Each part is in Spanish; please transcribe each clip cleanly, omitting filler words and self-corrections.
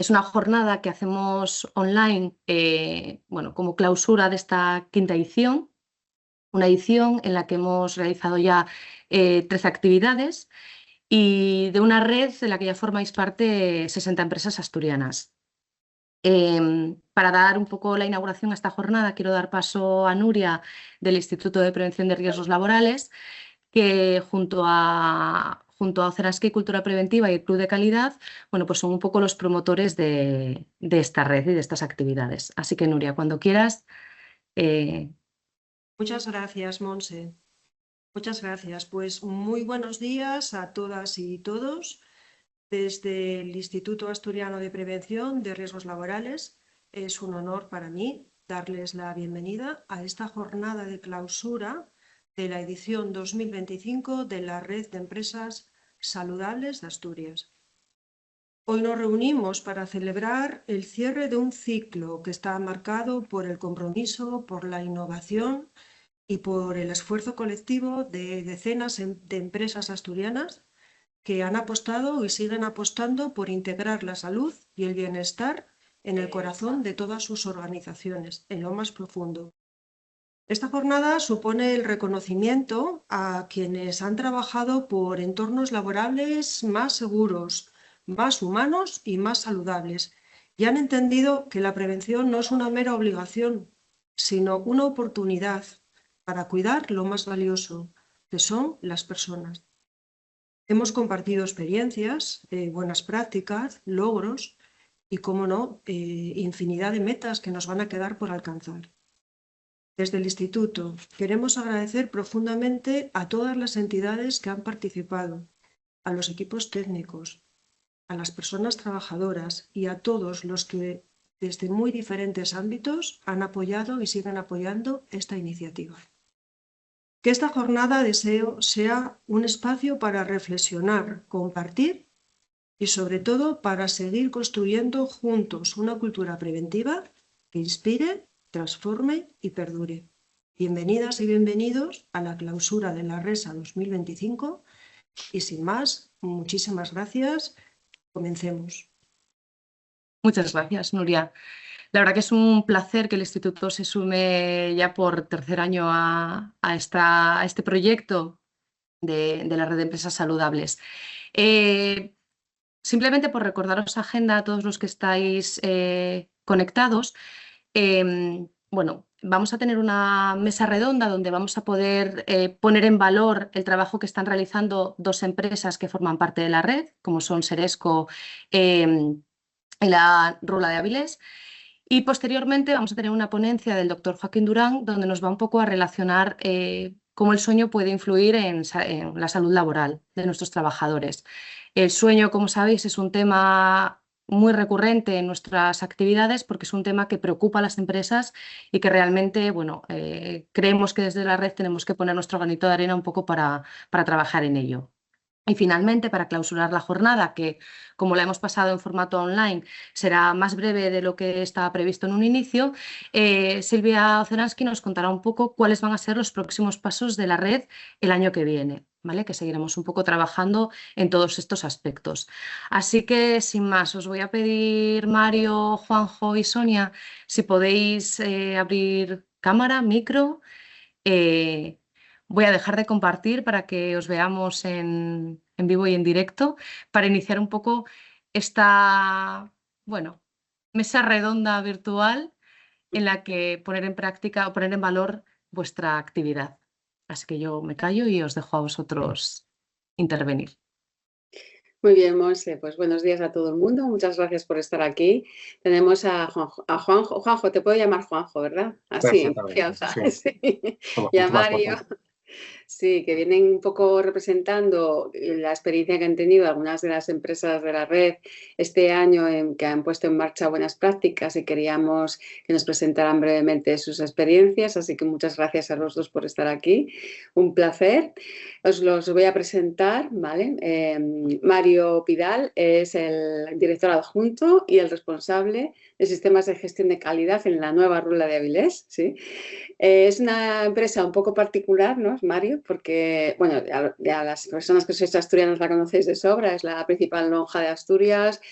Es una jornada que hacemos online, bueno, como clausura de esta quinta edición, una edición en la que hemos realizado ya 13 actividades y de una red de la que ya formáis parte 60 empresas asturianas. Para dar un poco la inauguración a esta jornada, quiero dar paso a Nuria del Instituto de Prevención de Riesgos Laborales, que junto a Oceransky Cultura Preventiva y el Club de Calidad, bueno, pues son un poco los promotores de esta red y de estas actividades. Así que, Nuria, cuando quieras. eh, Muchas gracias, Monse. Muchas gracias. Pues muy buenos días a todas y todos. Desde el Instituto Asturiano de Prevención de Riesgos Laborales, es un honor para mí darles la bienvenida a esta jornada de clausura de la edición 2025 de la Red de Empresas Saludables de Asturias. Hoy nos reunimos para celebrar el cierre de un ciclo que está marcado por el compromiso, por la innovación y por el esfuerzo colectivo de decenas de empresas asturianas que han apostado y siguen apostando por integrar la salud y el bienestar en el corazón de todas sus organizaciones, en lo más profundo. Esta jornada supone el reconocimiento a quienes han trabajado por entornos laborales más seguros, más humanos y más saludables, y han entendido que la prevención no es una mera obligación, sino una oportunidad para cuidar lo más valioso, que son las personas. Hemos compartido experiencias, buenas prácticas, logros y, cómo no, infinidad de metas que nos van a quedar por alcanzar. Desde el Instituto queremos agradecer profundamente a todas las entidades que han participado, a los equipos técnicos, a las personas trabajadoras y a todos los que desde muy diferentes ámbitos han apoyado y siguen apoyando esta iniciativa. Que esta jornada deseo sea un espacio para reflexionar, compartir y sobre todo para seguir construyendo juntos una cultura preventiva que inspire, transforme y perdure. Bienvenidas y bienvenidos a la clausura de la RESA 2025 y sin más, muchísimas gracias. Comencemos. Muchas gracias, Nuria. La verdad que es un placer que el Instituto se sume ya por tercer año a este proyecto de la red de empresas saludables. Simplemente por recordaros agenda a todos los que estáis conectados, bueno, vamos a tener una mesa redonda donde vamos a poder poner en valor el trabajo que están realizando dos empresas que forman parte de la red, como son Seresco y la Rula de Avilés. Y posteriormente vamos a tener una ponencia del doctor Joaquín Durán, donde nos va un poco a relacionar cómo el sueño puede influir en la salud laboral de nuestros trabajadores. El sueño, como sabéis, es un tema muy recurrente en nuestras actividades porque es un tema que preocupa a las empresas y que realmente, bueno, creemos que desde la red tenemos que poner nuestro granito de arena un poco para trabajar en ello. Y finalmente, para clausurar la jornada, que como la hemos pasado en formato online, será más breve de lo que estaba previsto en un inicio, Silvia Oceransky nos contará un poco cuáles van a ser los próximos pasos de la red el año que viene, ¿vale? Que seguiremos un poco trabajando en todos estos aspectos. Así que, sin más, os voy a pedir, Mario, Juanjo y Sonia, si podéis abrir cámara, micro. eh, Voy a dejar de compartir para que os veamos en vivo y en directo para iniciar un poco esta, bueno, mesa redonda virtual en la que poner en práctica o poner en valor vuestra actividad. Así que yo me callo y os dejo a vosotros intervenir. Muy bien, Monse, pues buenos días a todo el mundo, muchas gracias por estar aquí. Tenemos a Juanjo, Juanjo, te puedo llamar Juanjo, ¿verdad? Así, en confianza, sí. Y a Mario, sí, que vienen un poco representando la experiencia que han tenido algunas de las empresas de la red este año que han puesto en marcha buenas prácticas y queríamos que nos presentaran brevemente sus experiencias, así que muchas gracias a los dos por estar aquí, un placer. Os los voy a presentar, ¿vale? Mario Pidal es el director adjunto y el responsable de sistemas de gestión de calidad en la nueva Rula de Avilés, ¿sí? Es una empresa un poco particular, ¿no, Mario? Porque, bueno, ya las personas que sois asturianos la conocéis de sobra, es la principal lonja de Asturias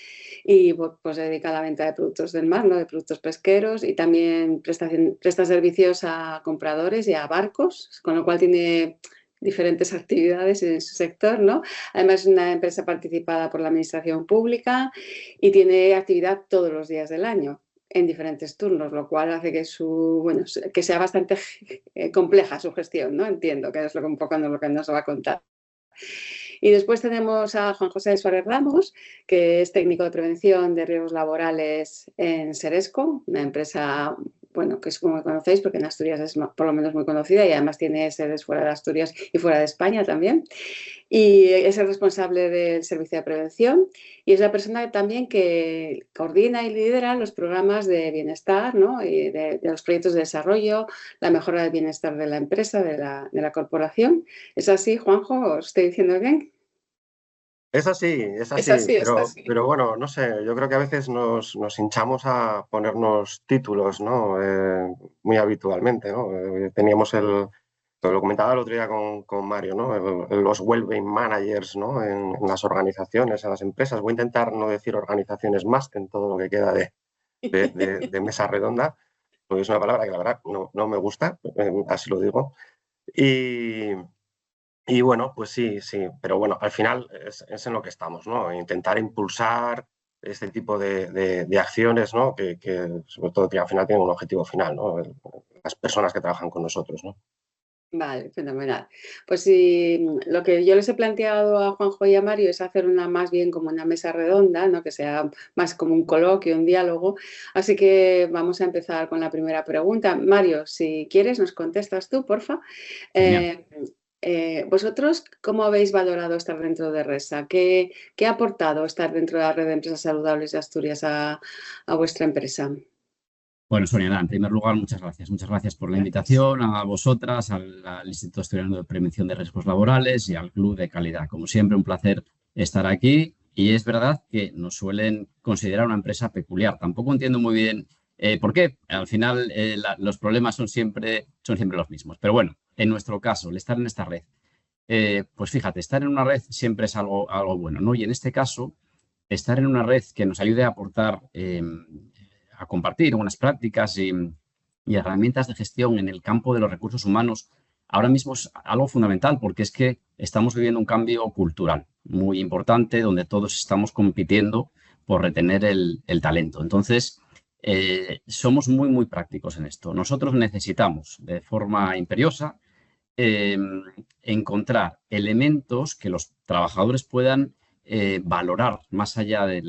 y pues se dedica a la venta de productos del mar, ¿no? De productos pesqueros, y también presta servicios a compradores y a barcos, con lo cual tiene diferentes actividades en su sector, ¿no? Además es una empresa participada por la administración pública y tiene actividad todos los días del año en diferentes turnos, lo cual hace que que sea bastante compleja su gestión, ¿no? Entiendo que es un poco lo que nos va a contar. Y después tenemos a Juan José Suárez Ramos, que es técnico de prevención de riesgos laborales en Seresco, una empresa, bueno, que es como conocéis, porque en Asturias es por lo menos muy conocida y además tiene sedes fuera de Asturias y fuera de España también. Y es el responsable del servicio de prevención y es la persona también que coordina y lidera los programas de bienestar, ¿no? Y de los proyectos de desarrollo, la mejora del bienestar de la empresa, de la corporación. ¿Es así, Juanjo? ¿Os estoy diciendo bien? Es así, pero bueno, no sé, yo creo que a veces nos hinchamos a ponernos títulos, ¿no? Muy habitualmente, ¿no? Teníamos lo comentaba el otro día con Mario, ¿no? Los wellbeing managers, ¿no? En las organizaciones, en las empresas. Voy a intentar no decir organizaciones más en todo lo que queda de mesa redonda, porque es una palabra que la verdad no me gusta, así lo digo. Y bueno, pues sí, pero bueno, al final es en lo que estamos, ¿no? Intentar impulsar este tipo de acciones, ¿no? Que sobre todo que al final tienen un objetivo final, ¿no? Las personas que trabajan con nosotros, ¿no? Vale, fenomenal. Pues sí, lo que yo les he planteado a Juanjo y a Mario es hacer más bien como una mesa redonda, ¿no? Que sea más como un coloquio, un diálogo. Así que vamos a empezar con la primera pregunta. Mario, si quieres, nos contestas tú, porfa. ¿Vosotros cómo habéis valorado estar dentro de RESA? ¿Qué ha aportado estar dentro de la red de empresas saludables de Asturias a vuestra empresa? Bueno, Sonia, en primer lugar, muchas gracias. Muchas gracias por la invitación a vosotras, al Instituto Asturiano de Prevención de Riesgos Laborales y al Club de Calidad. Como siempre, un placer estar aquí. Y es verdad que nos suelen considerar una empresa peculiar. Tampoco entiendo muy bien por qué. Al final, los problemas son siempre los mismos. Pero bueno, en nuestro caso, el estar en esta red, pues fíjate, estar en una red siempre es algo bueno, ¿no? Y en este caso, estar en una red que nos ayude a aportar a compartir unas prácticas y herramientas de gestión en el campo de los recursos humanos, ahora mismo es algo fundamental porque es que estamos viviendo un cambio cultural muy importante donde todos estamos compitiendo por retener el talento. Entonces, somos muy prácticos en esto. Nosotros necesitamos de forma imperiosa encontrar elementos que los trabajadores puedan valorar más allá de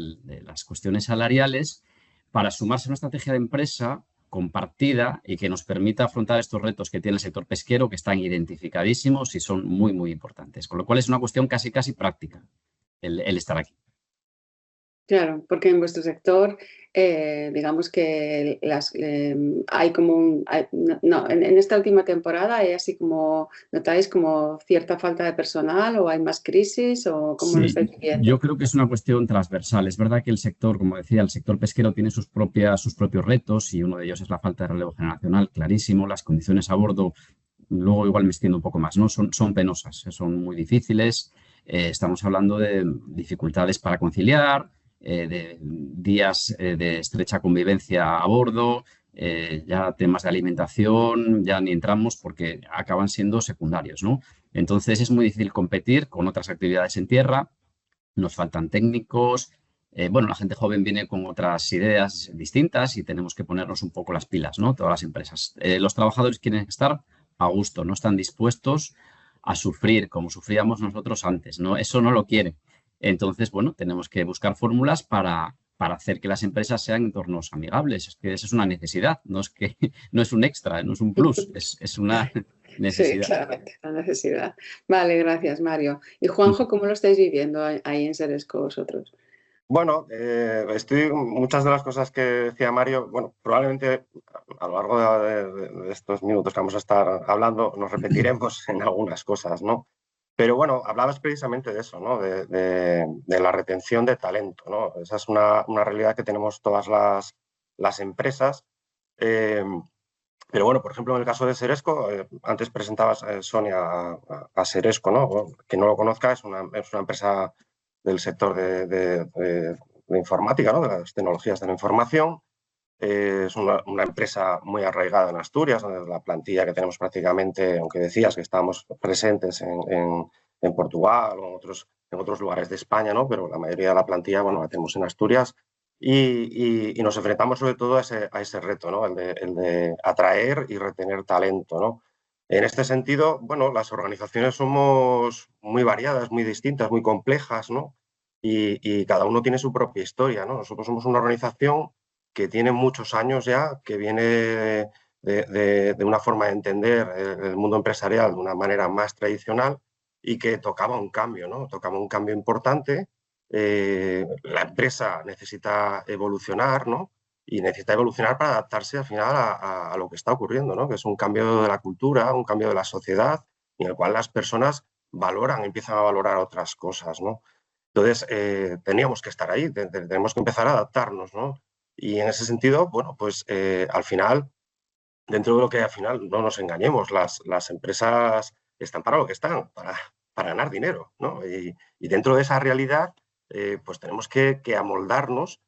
las cuestiones salariales para sumarse a una estrategia de empresa compartida y que nos permita afrontar estos retos que tiene el sector pesquero, que están identificadísimos y son muy importantes. Con lo cual es una cuestión casi práctica el estar aquí. Claro, porque en vuestro sector, digamos que hay como en esta última temporada hay así como, ¿notáis como cierta falta de personal o hay más crisis o cómo lo estáis viendo? Yo creo que es una cuestión transversal. Es verdad que el sector, como decía, el sector pesquero tiene sus propios retos y uno de ellos es la falta de relevo generacional, clarísimo. Las condiciones a bordo, luego igual me extiendo un poco más, ¿no? Son penosas, son muy difíciles. Estamos hablando de dificultades para conciliar, de días de estrecha convivencia a bordo, ya temas de alimentación, ya ni entramos porque acaban siendo secundarios, ¿no? Entonces es muy difícil competir con otras actividades en tierra, nos faltan técnicos, bueno, la gente joven viene con otras ideas distintas y tenemos que ponernos un poco las pilas, ¿no? Todas las empresas. Los trabajadores quieren estar a gusto, no están dispuestos a sufrir como sufríamos nosotros antes, ¿no? Eso no lo quieren. Entonces, bueno, tenemos que buscar fórmulas para hacer que las empresas sean entornos amigables. Es que eso es una necesidad, no es un extra, no es un plus, es una necesidad. Sí, claramente, la necesidad. Vale, gracias, Mario. Y Juanjo, ¿cómo lo estáis viviendo ahí en Seresco vosotros? Bueno, muchas de las cosas que decía Mario, bueno, probablemente a lo largo de estos minutos que vamos a estar hablando nos repetiremos en algunas cosas, ¿no? Pero bueno, hablabas precisamente de eso, ¿no? De la retención de talento, ¿no? Esa es una realidad que tenemos todas las empresas. Pero bueno, por ejemplo, en el caso de Seresco, antes presentabas, Sonia, a Seresco, ¿no? Bueno, quien no lo conozca, es una empresa del sector de informática, ¿no? De las tecnologías de la información. Es una empresa muy arraigada en Asturias, donde la plantilla que tenemos prácticamente, aunque decías que estábamos presentes en Portugal o en otros lugares de España, ¿no? Pero la mayoría de la plantilla, bueno, la tenemos en Asturias y nos enfrentamos sobre todo a ese reto, ¿no? El de atraer y retener talento, ¿no? En este sentido, bueno, las organizaciones somos muy variadas, muy distintas, muy complejas, ¿no? Y cada uno tiene su propia historia, ¿no? Nosotros somos una organización que tiene muchos años ya, que viene de una forma de entender el mundo empresarial de una manera más tradicional y que tocaba un cambio, ¿no? Tocaba un cambio importante. La empresa necesita evolucionar, ¿no? Y necesita evolucionar para adaptarse al final a lo que está ocurriendo, ¿no? Que es un cambio de la cultura, un cambio de la sociedad, en el cual las personas empiezan a valorar otras cosas, ¿no? Entonces, teníamos que estar ahí, tenemos que empezar a adaptarnos, ¿no? Y en ese sentido, bueno, pues al final, dentro de lo que al final, no nos engañemos, las empresas están para lo que están, para ganar dinero, ¿no? Y dentro de esa realidad, pues tenemos que amoldarnos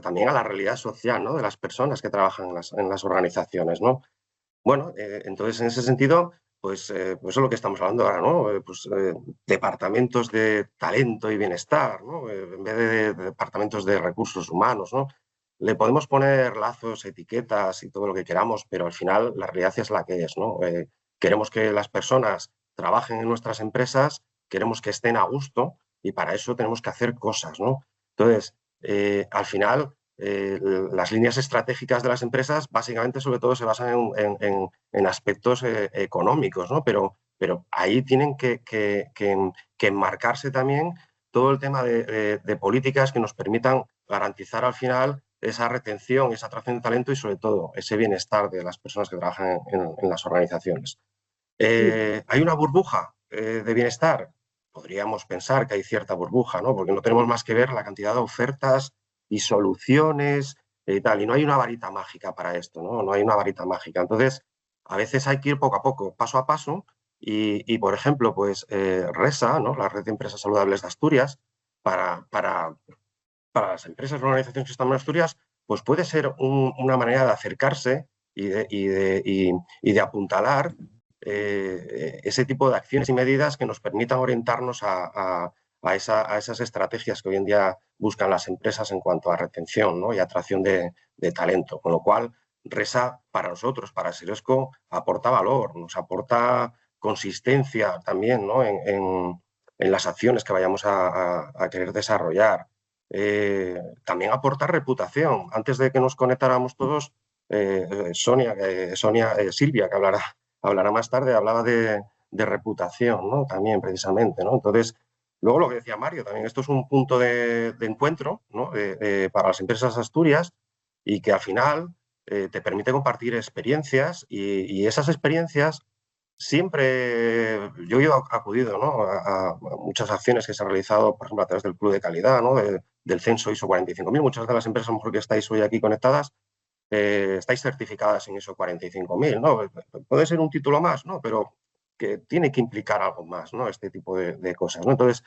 también a la realidad social, ¿no? De las personas que trabajan en las organizaciones, ¿no? Bueno, entonces en ese sentido, pues es lo que estamos hablando ahora, ¿no? Departamentos de talento y bienestar, ¿no? En vez de departamentos de recursos humanos, ¿no? Le podemos poner lazos, etiquetas y todo lo que queramos, pero al final la realidad es la que es, ¿no? Queremos que las personas trabajen en nuestras empresas, queremos que estén a gusto y para eso tenemos que hacer cosas, ¿no? Entonces, al final, las líneas estratégicas de las empresas básicamente sobre todo se basan en aspectos económicos, ¿no? Pero ahí tienen que enmarcarse también todo el tema de políticas que nos permitan garantizar al final esa retención, esa atracción de talento y sobre todo ese bienestar de las personas que trabajan en las organizaciones. ¿Hay una burbuja de bienestar? Podríamos pensar que hay cierta burbuja, ¿no? Porque no tenemos más que ver la cantidad de ofertas y soluciones y tal. Y no hay una varita mágica para esto, ¿no? No hay una varita mágica. Entonces, a veces hay que ir poco a poco, paso a paso. Y por ejemplo, pues RESA, ¿no? La Red de Empresas Saludables de Asturias, para las empresas o organizaciones que están en Asturias, pues puede ser una manera de acercarse y de apuntalar ese tipo de acciones y medidas que nos permitan orientarnos a esas estrategias que hoy en día buscan las empresas en cuanto a retención, ¿no? Y atracción de talento. Con lo cual, RESA para nosotros, para Seresco, aporta valor, nos aporta consistencia también, ¿no? en las acciones que vayamos a querer desarrollar. También aporta reputación. Antes de que nos conectáramos todos, Silvia, que hablará más tarde, hablaba de reputación, ¿no? También, precisamente, ¿no? Entonces, luego lo que decía Mario, también esto es un punto de encuentro, ¿no? Para las empresas de Asturias y que al final te permite compartir experiencias y esas experiencias siempre, yo he acudido, ¿no? a muchas acciones que se han realizado, por ejemplo, a través del Club de Calidad, ¿no? Del censo ISO 45000. Muchas de las empresas, a lo mejor que estáis hoy aquí conectadas, estáis certificadas en ISO 45000, ¿no? Puede ser un título más, ¿no? Pero que tiene que implicar algo más, ¿no? Este tipo de cosas, ¿no? Entonces,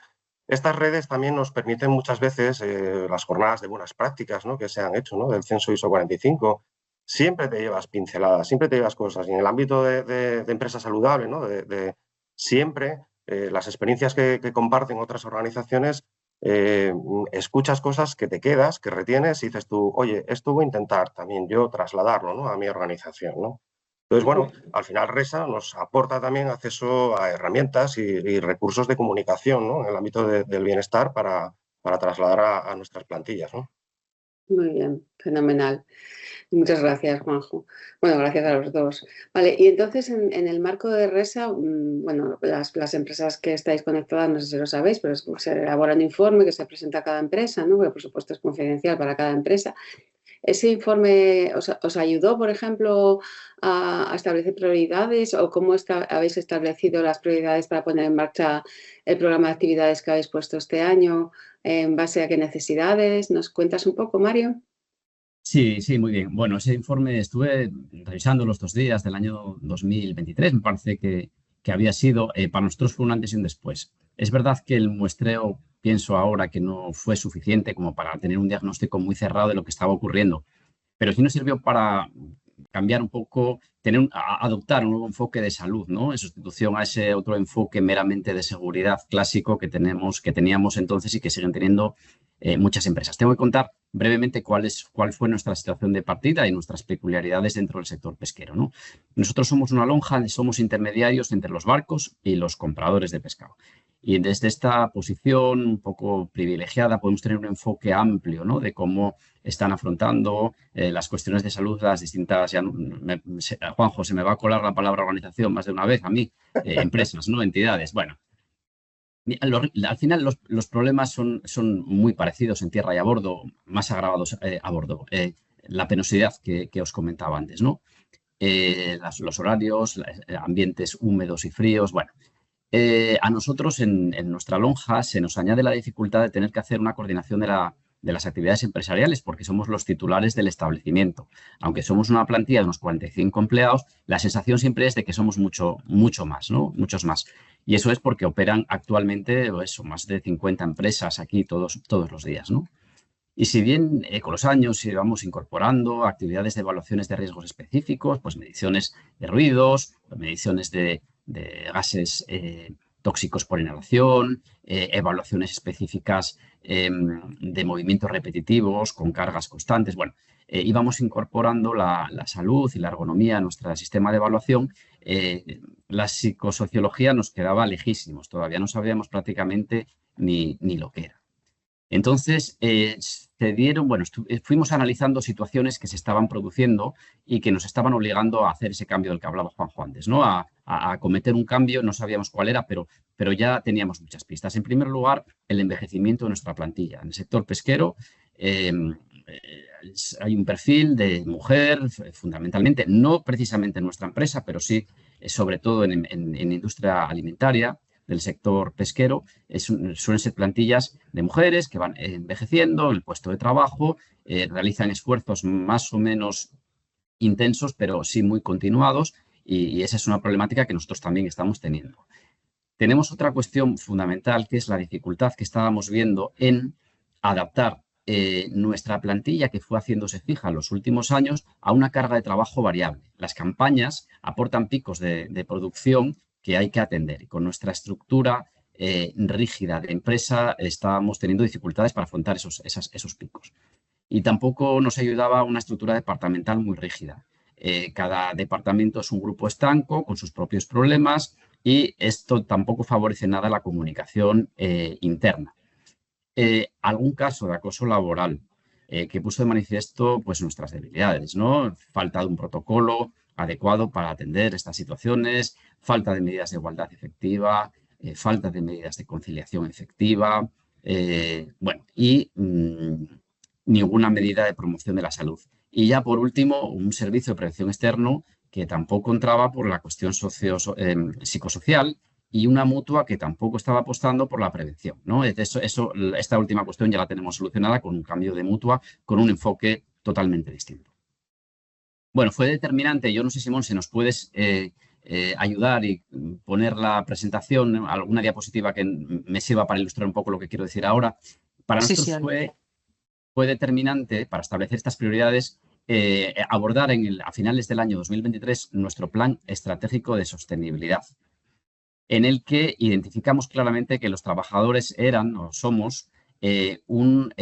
estas redes también nos permiten muchas veces las jornadas de buenas prácticas, ¿no? Que se han hecho, ¿no? Del censo ISO 45. Siempre te llevas pinceladas, siempre te llevas cosas. Y en el ámbito de empresa saludable, ¿no? Siempre las experiencias que comparten otras organizaciones, escuchas cosas que te quedas, que retienes y dices tú, oye, esto voy a intentar también yo trasladarlo, ¿no? A mi organización, ¿no? Entonces, bueno, al final RESA nos aporta también acceso a herramientas y recursos de comunicación, ¿no? En el ámbito del bienestar para trasladar a nuestras plantillas, ¿no? Muy bien, fenomenal. Muchas gracias, Juanjo. Bueno, gracias a los dos. Vale, y entonces en el marco de RESA, bueno, las empresas que estáis conectadas, no sé si lo sabéis, pero se elabora un informe que se presenta a cada empresa, ¿no? Que por supuesto es confidencial para cada empresa. ¿Ese informe os ayudó, por ejemplo, a establecer prioridades o cómo habéis establecido las prioridades para poner en marcha el programa de actividades que habéis puesto este año? ¿En base a qué necesidades? ¿Nos cuentas un poco, Mario? Sí, sí, muy bien. Bueno, ese informe estuve revisando los 2 días del año 2023, me parece que había sido, para nosotros fue un antes y un después. Es verdad que el muestreo pienso ahora que no fue suficiente como para tener un diagnóstico muy cerrado de lo que estaba ocurriendo, pero sí nos sirvió para cambiar un poco, adoptar un nuevo enfoque de salud, ¿no? En sustitución a ese otro enfoque meramente de seguridad clásico que teníamos entonces y que siguen teniendo muchas empresas. Tengo que contar brevemente cuál fue nuestra situación de partida y nuestras peculiaridades dentro del sector pesquero, ¿no? Nosotros somos una lonja, somos intermediarios entre los barcos y los compradores de pescado. Y desde esta posición un poco privilegiada podemos tener un enfoque amplio, ¿no? De cómo están afrontando las cuestiones de salud las distintas, Juanjo, se me va a colar la palabra organización más de una vez a mí, empresas, ¿no? Entidades. Bueno, al final los problemas son muy parecidos en tierra y a bordo, más agravados a bordo. La penosidad que os comentaba antes, ¿no? Los horarios, ambientes húmedos y fríos, bueno. A nosotros en nuestra lonja se nos añade la dificultad de tener que hacer una coordinación de las actividades empresariales porque somos los titulares del establecimiento. Aunque somos una plantilla de unos 45 empleados, la sensación siempre es de que somos mucho más, ¿no? Muchos más. Y eso es porque operan actualmente más de 50 empresas aquí todos los días, ¿no? Y si bien con los años íbamos incorporando actividades de evaluaciones de riesgos específicos, pues mediciones de ruidos, mediciones de gases tóxicos por inhalación, evaluaciones específicas de movimientos repetitivos con cargas constantes. Bueno, íbamos incorporando la salud y la ergonomía a nuestro sistema de evaluación. La psicosociología nos quedaba lejísimos, todavía no sabíamos prácticamente ni lo que era. Entonces, fuimos analizando situaciones que se estaban produciendo y que nos estaban obligando a hacer ese cambio del que hablaba Juanjo antes, ¿no? A cometer un cambio, no sabíamos cuál era, pero ya teníamos muchas pistas. En primer lugar, el envejecimiento de nuestra plantilla. En el sector pesquero hay un perfil de mujer, fundamentalmente, no precisamente en nuestra empresa, pero sí, sobre todo en industria alimentaria, del sector pesquero, suelen ser plantillas de mujeres que van envejeciendo en el puesto de trabajo, realizan esfuerzos más o menos intensos, pero sí muy continuados, y esa es una problemática que nosotros también estamos teniendo. Tenemos otra cuestión fundamental, que es la dificultad que estábamos viendo en adaptar nuestra plantilla, que fue haciéndose fija en los últimos años, a una carga de trabajo variable. Las campañas aportan picos de producción que hay que atender. Y con nuestra estructura rígida de empresa estábamos teniendo dificultades para afrontar esos picos. Y tampoco nos ayudaba una estructura departamental muy rígida. Cada departamento es un grupo estanco con sus propios problemas y esto tampoco favorece nada la comunicación interna. Algún caso de acoso laboral que puso de manifiesto pues, nuestras debilidades, ¿no? Falta de un protocolo adecuado para atender estas situaciones, falta de medidas de igualdad efectiva, falta de medidas de conciliación efectiva, ninguna medida de promoción de la salud. Y ya por último, un servicio de prevención externo que tampoco entraba por la cuestión psicosocial y una mutua que tampoco estaba apostando por la prevención, ¿no? Esta última cuestión ya la tenemos solucionada con un cambio de mutua, con un enfoque totalmente distinto. Bueno, fue determinante. Yo no sé, Simón, si nos puedes ayudar y poner la presentación, alguna diapositiva que me sirva para ilustrar un poco lo que quiero decir ahora. Para nosotros fue determinante para establecer estas prioridades abordar a finales del año 2023 nuestro plan estratégico de sostenibilidad, en el que identificamos claramente que los trabajadores eran o somos un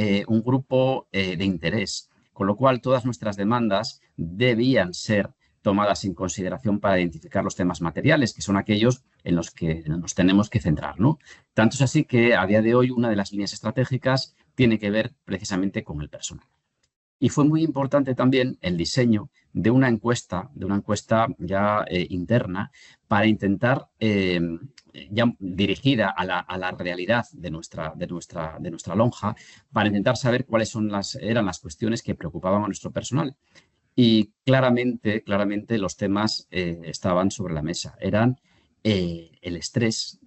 grupo de interés, con lo cual todas nuestras demandas debían ser tomadas en consideración para identificar los temas materiales, que son aquellos en los que nos tenemos que centrar, ¿no? Tanto es así que a día de hoy una de las líneas estratégicas tiene que ver precisamente con el personal. Y fue muy importante también el diseño de una encuesta ya interna para intentar, ya dirigida a la realidad de nuestra lonja, para intentar saber cuáles eran las cuestiones que preocupaban a nuestro personal. Y claramente los temas estaban sobre la mesa. Eran el estrés,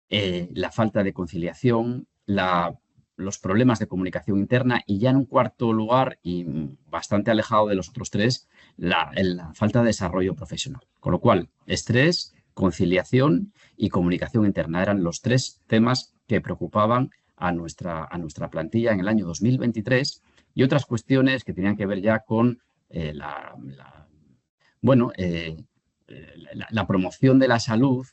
la falta de conciliación, los problemas de comunicación interna y ya en un cuarto lugar y bastante alejado de los otros tres, la falta de desarrollo profesional. Con lo cual, estrés, conciliación y comunicación interna eran los tres temas que preocupaban a nuestra plantilla en el año 2023 y otras cuestiones que tenían que ver ya con la promoción de la salud,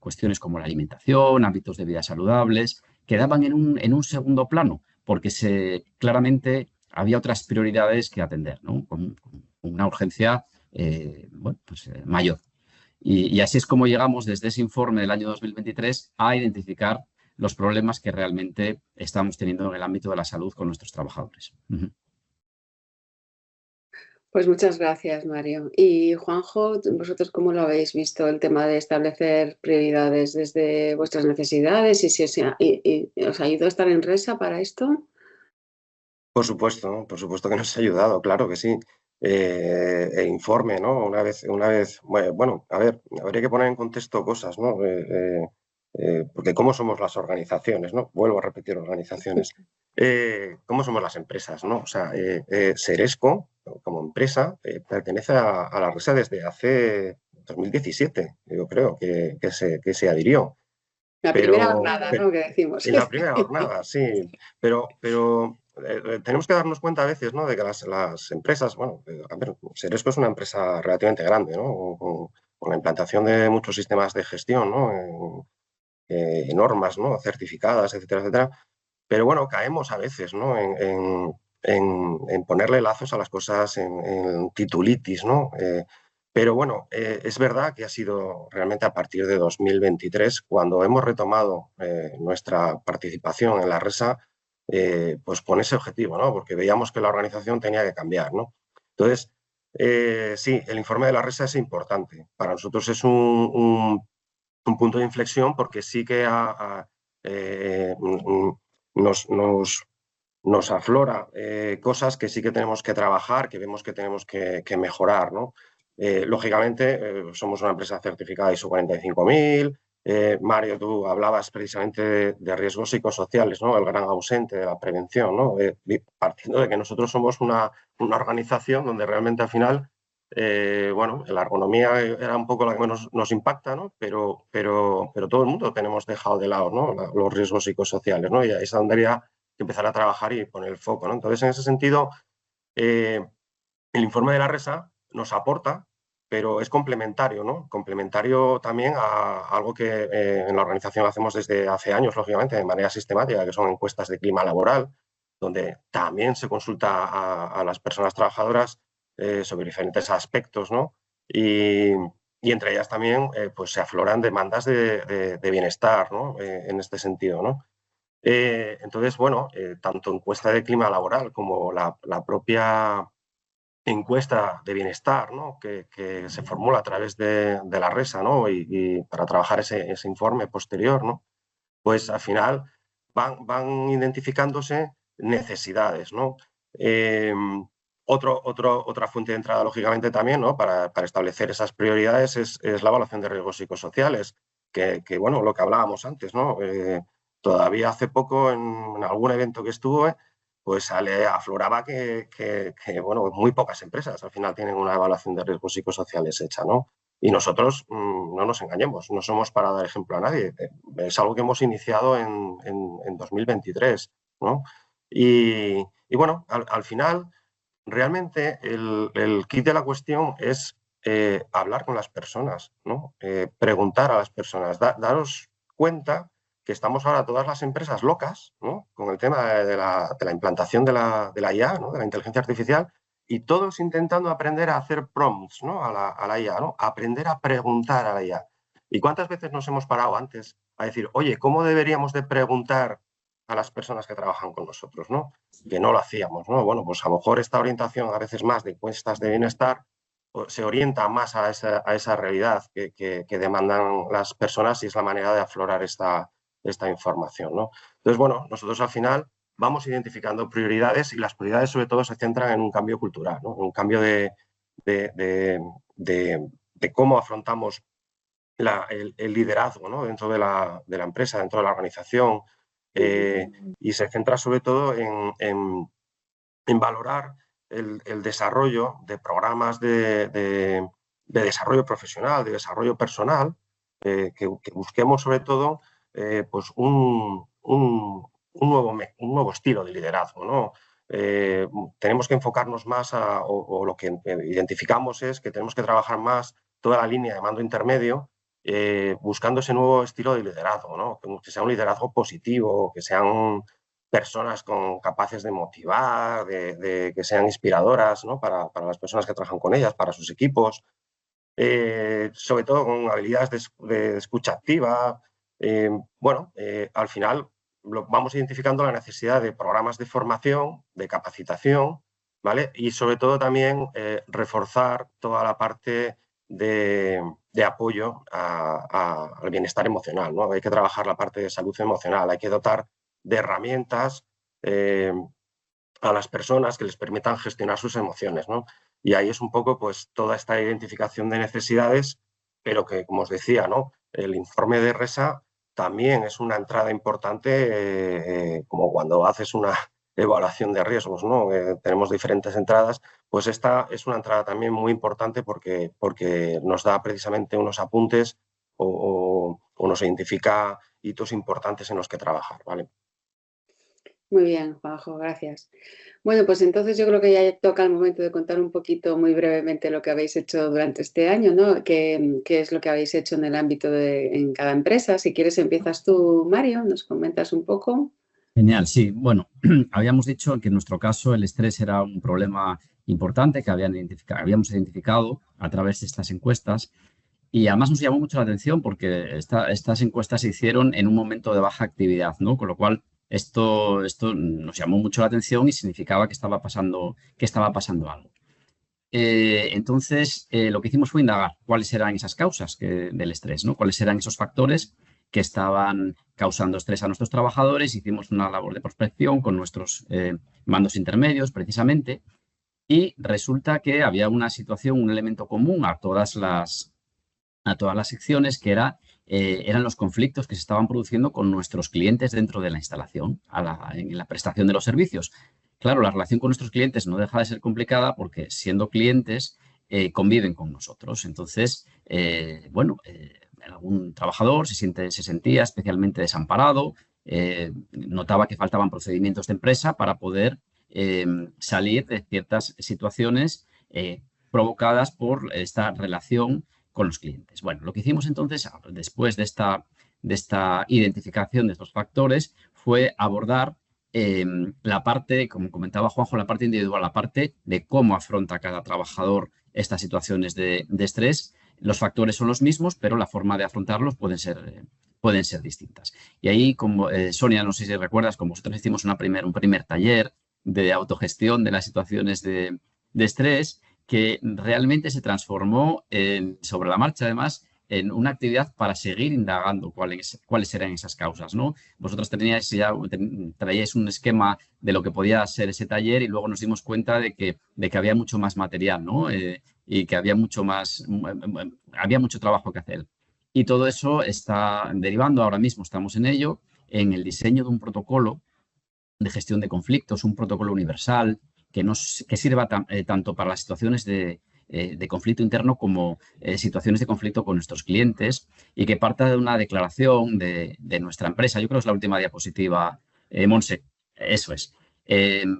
cuestiones como la alimentación, hábitos de vida saludables, quedaban en un segundo plano, porque claramente había otras prioridades que atender, ¿no? Con una urgencia mayor. Y así es como llegamos desde ese informe del año 2023 a identificar los problemas que realmente estamos teniendo en el ámbito de la salud con nuestros trabajadores. Pues muchas gracias, Mario. Y Juanjo, ¿vosotros cómo lo habéis visto el tema de establecer prioridades desde vuestras necesidades y si os ha ayudado a estar en Resa para esto? Por supuesto que nos ha ayudado, claro que sí. Informe, ¿no? Una vez, bueno, a ver, habría que poner en contexto cosas, ¿no? Porque cómo somos las organizaciones, ¿no? Vuelvo a repetir, organizaciones. ¿Cómo somos las empresas, ¿no? O sea, Seresco, como empresa, pertenece a la Resa desde hace 2017, yo creo, que se adhirió. La primera jornada, ¿no? Que decimos. En la primera jornada, sí. Pero tenemos que darnos cuenta a veces, ¿no? De que las empresas, bueno, a ver, Seresco es una empresa relativamente grande, ¿no? Con la implantación de muchos sistemas de gestión, ¿no? Normas, ¿no? Certificadas, etcétera, etcétera. Pero bueno, caemos a veces, ¿no? En ponerle lazos a las cosas, en titulitis, ¿no? Pero bueno, es verdad que ha sido realmente a partir de 2023 cuando hemos retomado nuestra participación en la Resa, pues con ese objetivo, ¿no? Porque veíamos que la organización tenía que cambiar, ¿no? Entonces, sí, el informe de la Resa es importante. Para nosotros es un punto de inflexión porque sí que nos aflora cosas que sí que tenemos que trabajar, que vemos que tenemos que mejorar, ¿no? Lógicamente, somos una empresa certificada ISO 45000. Mario, tú hablabas precisamente de riesgos psicosociales, ¿no? El gran ausente de la prevención, ¿no? Partiendo de que nosotros somos una organización donde realmente al final, bueno, la ergonomía era un poco la que menos nos impacta, ¿no? Pero todo el mundo tenemos dejado de lado, ¿no? Los riesgos psicosociales, ¿no? Y ahí es donde habría que empezar a trabajar y poner el foco, ¿no? Entonces, en ese sentido, el informe de la Resa nos aporta, pero es complementario, ¿no? Complementario también a algo que en la organización hacemos desde hace años, lógicamente, de manera sistemática, que son encuestas de clima laboral, donde también se consulta a las personas trabajadoras sobre diferentes aspectos, ¿no? Y entre ellas también pues se afloran demandas de bienestar, ¿no? En este sentido, ¿no? Entonces, bueno, tanto encuesta de clima laboral como la propia encuesta de bienestar, ¿no? que se formula a través de la Resa, ¿no? y para trabajar ese informe posterior, ¿no? Pues al final van identificándose necesidades, ¿no? Otra fuente de entrada, lógicamente, también, ¿no? Para establecer esas prioridades es la evaluación de riesgos psicosociales, que bueno, lo que hablábamos antes, ¿no? Todavía hace poco, en algún evento que estuve, pues afloraba que, bueno, muy pocas empresas al final tienen una evaluación de riesgos psicosociales hecha, ¿no? Y nosotros, no nos engañemos, no somos para dar ejemplo a nadie. Es algo que hemos iniciado en 2023, ¿no? Y bueno, al final, realmente el kit de la cuestión es hablar con las personas, ¿no? Preguntar a las personas, daros cuenta que estamos ahora todas las empresas locas, ¿no? Con el tema de la implantación de la IA, ¿no? De la inteligencia artificial, y todos intentando aprender a hacer prompts, ¿no? a la IA, ¿no? Aprender a preguntar a la IA. ¿Y cuántas veces nos hemos parado antes a decir, oye, ¿cómo deberíamos de preguntar a las personas que trabajan con nosotros, ¿no? Que no lo hacíamos, ¿no? Bueno, pues a lo mejor esta orientación a veces más de encuestas de bienestar se orienta más a esa realidad que demandan las personas y es la manera de aflorar esta información, ¿no? Entonces, bueno, nosotros al final vamos identificando prioridades y las prioridades sobre todo se centran en un cambio cultural, ¿no? Un cambio de cómo afrontamos el liderazgo, ¿no? Dentro de la empresa, dentro de la organización, y se centra sobre todo en valorar el desarrollo de programas de desarrollo profesional, de desarrollo personal, que busquemos sobre todo pues un nuevo estilo de liderazgo, ¿no? Tenemos que enfocarnos más o lo que identificamos es que tenemos que trabajar más toda la línea de mando intermedio buscando ese nuevo estilo de liderazgo, ¿no? Que sea un liderazgo positivo, que sean personas capaces de motivar, que sean inspiradoras, ¿no? para las personas que trabajan con ellas, para sus equipos, sobre todo con habilidades de escucha activa. Al final vamos identificando la necesidad de programas de formación, de capacitación, ¿vale? Y sobre todo también reforzar toda la parte de apoyo al bienestar emocional, ¿no? Hay que trabajar la parte de salud emocional, hay que dotar de herramientas a las personas que les permitan gestionar sus emociones, ¿no? Y ahí es un poco pues toda esta identificación de necesidades, pero que, como os decía, ¿no? El informe de RESA también es una entrada importante, como cuando haces una evaluación de riesgos, ¿no? Tenemos diferentes entradas, pues esta es una entrada también muy importante porque nos da precisamente unos apuntes o nos identifica hitos importantes en los que trabajar, ¿vale? Muy bien, Juanjo, gracias. Bueno, pues entonces yo creo que ya toca el momento de contar un poquito muy brevemente lo que habéis hecho durante este año, ¿no? ¿Qué es lo que habéis hecho en el ámbito en cada empresa? Si quieres empiezas tú, Mario, nos comentas un poco. Genial, sí. Bueno, habíamos dicho que en nuestro caso el estrés era un problema importante que habíamos identificado a través de estas encuestas y además nos llamó mucho la atención porque estas encuestas se hicieron en un momento de baja actividad, ¿no? Con lo cual esto nos llamó mucho la atención y significaba que estaba pasando algo. Entonces, lo que hicimos fue indagar cuáles eran esas causas del estrés, ¿no? Cuáles eran esos factores que estaban causando estrés a nuestros trabajadores. Hicimos una labor de prospección con nuestros mandos intermedios, precisamente, y resulta que había una situación, un elemento común a todas las secciones, que eran los conflictos que se estaban produciendo con nuestros clientes dentro de la instalación, en la prestación de los servicios. Claro, la relación con nuestros clientes no deja de ser complicada porque, siendo clientes, conviven con nosotros. Entonces, algún trabajador se sentía especialmente desamparado, notaba que faltaban procedimientos de empresa para poder salir de ciertas situaciones provocadas por esta relación con los clientes. Bueno, lo que hicimos entonces, después de esta identificación de estos factores, fue abordar la parte, como comentaba Juanjo, la parte individual, la parte de cómo afronta cada trabajador estas situaciones de estrés. Los factores son los mismos, pero la forma de afrontarlos pueden ser distintas. Y ahí, como Sonia, no sé si recuerdas, con vosotros hicimos un primer taller de autogestión de las situaciones de estrés, que realmente se transformó sobre la marcha, además, en una actividad para seguir indagando cuáles eran esas causas, ¿no? Vosotros traíais un esquema de lo que podía ser ese taller y luego nos dimos cuenta de que había mucho más material, ¿no? Y que había mucho trabajo que hacer. Y todo eso está derivando, ahora mismo estamos en ello, en el diseño de un protocolo de gestión de conflictos, un protocolo universal que sirva tanto para las situaciones de conflicto interno como situaciones de conflicto con nuestros clientes, y que parta de una declaración de nuestra empresa. Yo creo que es la última diapositiva, Monse. Eso es.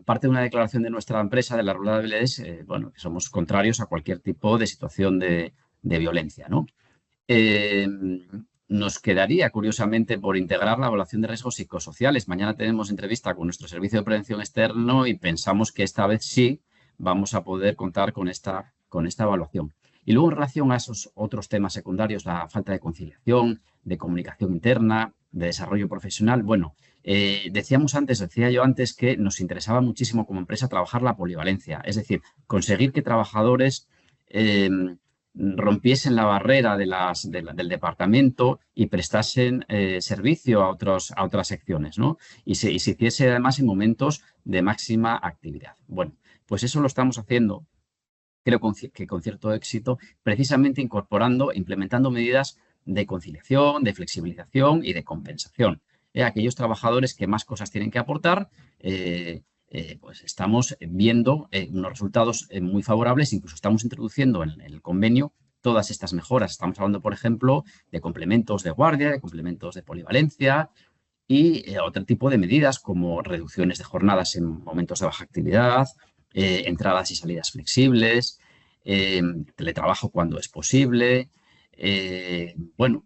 Parte de una declaración de nuestra empresa, de la Rural de Avilés, que somos contrarios a cualquier tipo de situación de violencia, ¿no? Nos quedaría, curiosamente, por integrar la evaluación de riesgos psicosociales. Mañana tenemos entrevista con nuestro servicio de prevención externo y pensamos que esta vez sí vamos a poder contar con esta evaluación. Y luego, en relación a esos otros temas secundarios, la falta de conciliación, de comunicación interna, de desarrollo profesional, decía yo antes que nos interesaba muchísimo como empresa trabajar la polivalencia, es decir, conseguir que trabajadores rompiesen la barrera del departamento y prestasen servicio a otras secciones, ¿no? Y se hiciese además en momentos de máxima actividad. Bueno, pues eso lo estamos haciendo, creo que con cierto éxito, precisamente implementando medidas de conciliación, de flexibilización y de compensación. Aquellos trabajadores que más cosas tienen que aportar, pues estamos viendo unos resultados muy favorables. Incluso estamos introduciendo en el convenio todas estas mejoras. Estamos hablando, por ejemplo, de complementos de guardia, de complementos de polivalencia y otro tipo de medidas como reducciones de jornadas en momentos de baja actividad, entradas y salidas flexibles, teletrabajo cuando es posible,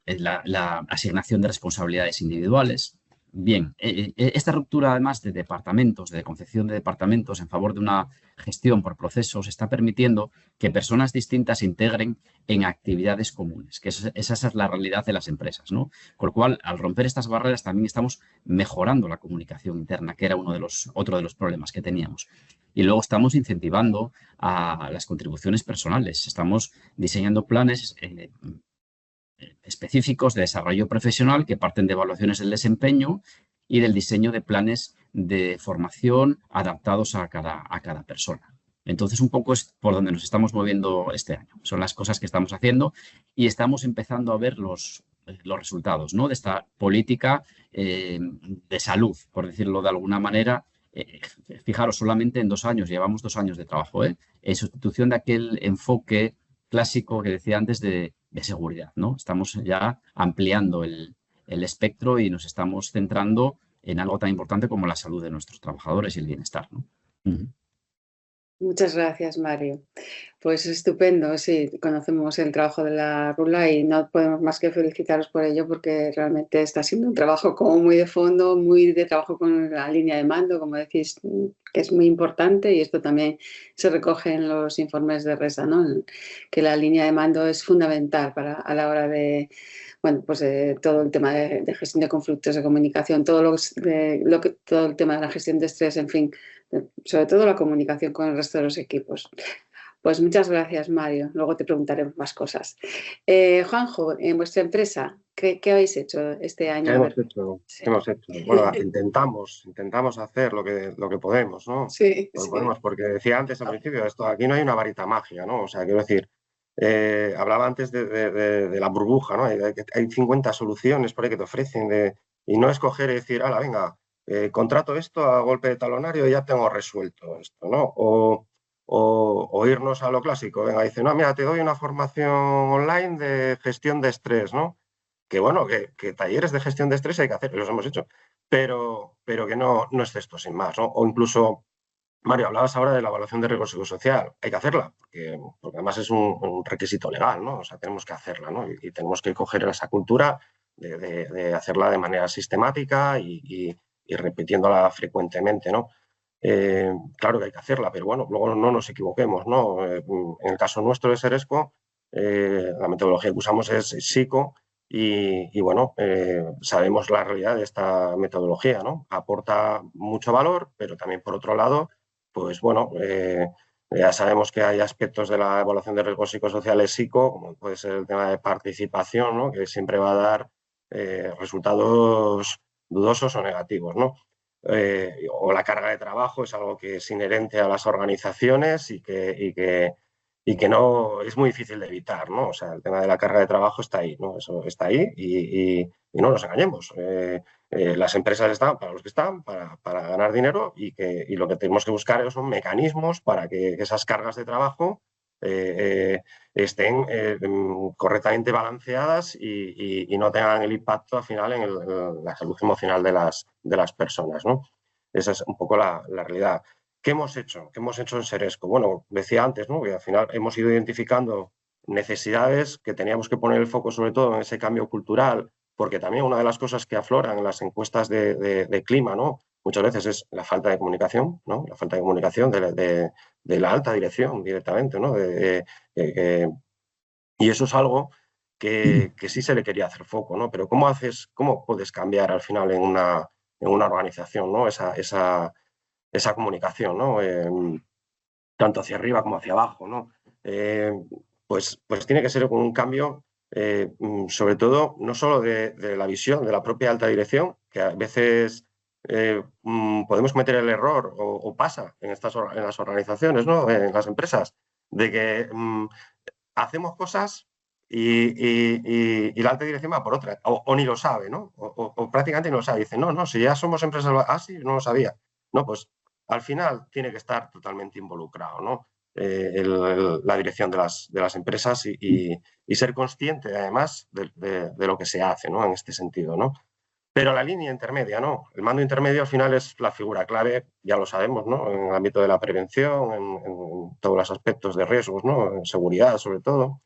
la asignación de responsabilidades individuales. Bien, esta ruptura además de departamentos, de concepción de departamentos en favor de una gestión por procesos, está permitiendo que personas distintas se integren en actividades comunes, que esa es la realidad de las empresas, ¿no? Con lo cual, al romper estas barreras también estamos mejorando la comunicación interna, que era otro de los problemas que teníamos. Y luego estamos incentivando a las contribuciones personales, estamos diseñando planes específicos de desarrollo profesional que parten de evaluaciones del desempeño y del diseño de planes de formación adaptados a cada persona. Entonces, un poco es por donde nos estamos moviendo este año. Son las cosas que estamos haciendo y estamos empezando a ver los resultados, ¿no?, de esta política de salud, por decirlo de alguna manera. Fijaros, solamente en 2 años, llevamos 2 años de trabajo, en sustitución de aquel enfoque clásico que decía antes de seguridad, ¿no? Estamos ya ampliando el espectro y nos estamos centrando en algo tan importante como la salud de nuestros trabajadores y el bienestar, ¿no? Muchas gracias, Mario. Pues estupendo, sí, conocemos el trabajo de la RULA y no podemos más que felicitaros por ello porque realmente está siendo un trabajo como muy de fondo, muy de trabajo con la línea de mando, como decís, que es muy importante y esto también se recoge en los informes de RESA, ¿no? Que la línea de mando es fundamental a la hora de, bueno, pues todo el tema de gestión de conflictos de comunicación, todo el tema de la gestión de estrés, en fin, sobre todo la comunicación con el resto de los equipos. Pues muchas gracias, Mario. Luego te preguntaremos más cosas. Juanjo, en vuestra empresa, ¿qué habéis hecho este año? ¿Qué hemos hecho? Bueno, intentamos hacer lo que podemos, ¿no? Sí, lo que podemos, porque decía antes al principio, aquí no hay una varita mágica, ¿no? O sea, quiero decir, hablaba antes de la burbuja, ¿no? Hay 50 soluciones por ahí que te ofrecen y no escoger y decir, ala, venga, contrato esto a golpe de talonario y ya tengo resuelto esto, ¿no? O irnos a lo clásico, venga, dice, no, mira, te doy una formación online de gestión de estrés, ¿no? Que bueno, que talleres de gestión de estrés hay que hacer, los hemos hecho, pero que no es esto sin más, ¿no? O incluso, Mario, hablabas ahora de la evaluación de riesgo psicosocial, hay que hacerla, porque además es un requisito legal, ¿no? O sea, tenemos que hacerla, ¿no? Y tenemos que coger esa cultura de hacerla de manera sistemática y repitiéndola frecuentemente, ¿no? Claro que hay que hacerla, pero bueno, luego no nos equivoquemos, ¿no? En el caso nuestro de Seresco, la metodología que usamos es SICO y bueno, sabemos la realidad de esta metodología, ¿no? Aporta mucho valor, pero también por otro lado, pues bueno, ya sabemos que hay aspectos de la evaluación de riesgos psicosociales SICO, como puede ser el tema de participación, ¿no?, que siempre va a dar resultados dudosos o negativos, ¿no? O la carga de trabajo es algo que es inherente a las organizaciones y que no es muy difícil de evitar, ¿no? O sea, el tema de la carga de trabajo está ahí, ¿no? Eso está ahí y no nos engañemos. Las empresas están para los que están, para ganar dinero y lo que tenemos que buscar son mecanismos para que esas cargas de trabajo estén correctamente balanceadas y no tengan el impacto al final en la salud emocional de las personas, ¿no? Esa es un poco la realidad. ¿Qué hemos hecho? ¿Qué hemos hecho en Seresco? Bueno, decía antes, ¿no?, que al final hemos ido identificando necesidades que teníamos que poner el foco sobre todo en ese cambio cultural, porque también una de las cosas que afloran en las encuestas de clima, ¿no?, muchas veces es la falta de comunicación, ¿no?, la falta de comunicación de la alta dirección directamente, ¿no? Y eso es algo que sí se le quería hacer foco, ¿no? Pero ¿cómo puedes cambiar al final en una organización, ¿no?, esa comunicación, ¿no? Tanto hacia arriba como hacia abajo, ¿no? Pues tiene que ser un cambio, sobre todo, no solo de la visión de la propia alta dirección, que a veces podemos cometer el error o pasa en las organizaciones, ¿no?, en las empresas, de que hacemos cosas y la alta dirección va por otra, o ni lo sabe, ¿no? O prácticamente no lo sabe. Dice, no, si ya somos empresas, sí, no lo sabía. No, pues al final tiene que estar totalmente involucrado, ¿no? la dirección de las empresas y ser consciente, además, de lo que se hace, ¿no? En este sentido, ¿no? Pero la línea intermedia, ¿no? El mando intermedio al final es la figura clave, ya lo sabemos, ¿no? En el ámbito de la prevención, en todos los aspectos de riesgos, ¿no? En seguridad, sobre todo.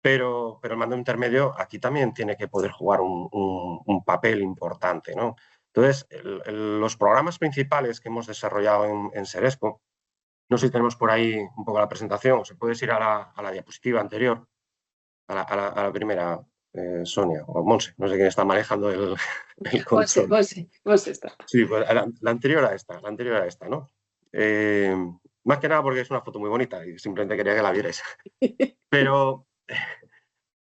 Pero el mando intermedio aquí también tiene que poder jugar un papel importante, ¿no? Entonces, los programas principales que hemos desarrollado en Seresco, no sé si tenemos por ahí un poco la presentación, o se puedes ir a la diapositiva anterior, a la primera, Sonia o Monse, no sé quién está manejando el control. Monse está. Sí, pues la anterior a esta, ¿no? Más que nada porque es una foto muy bonita y simplemente quería que la vierais. Pero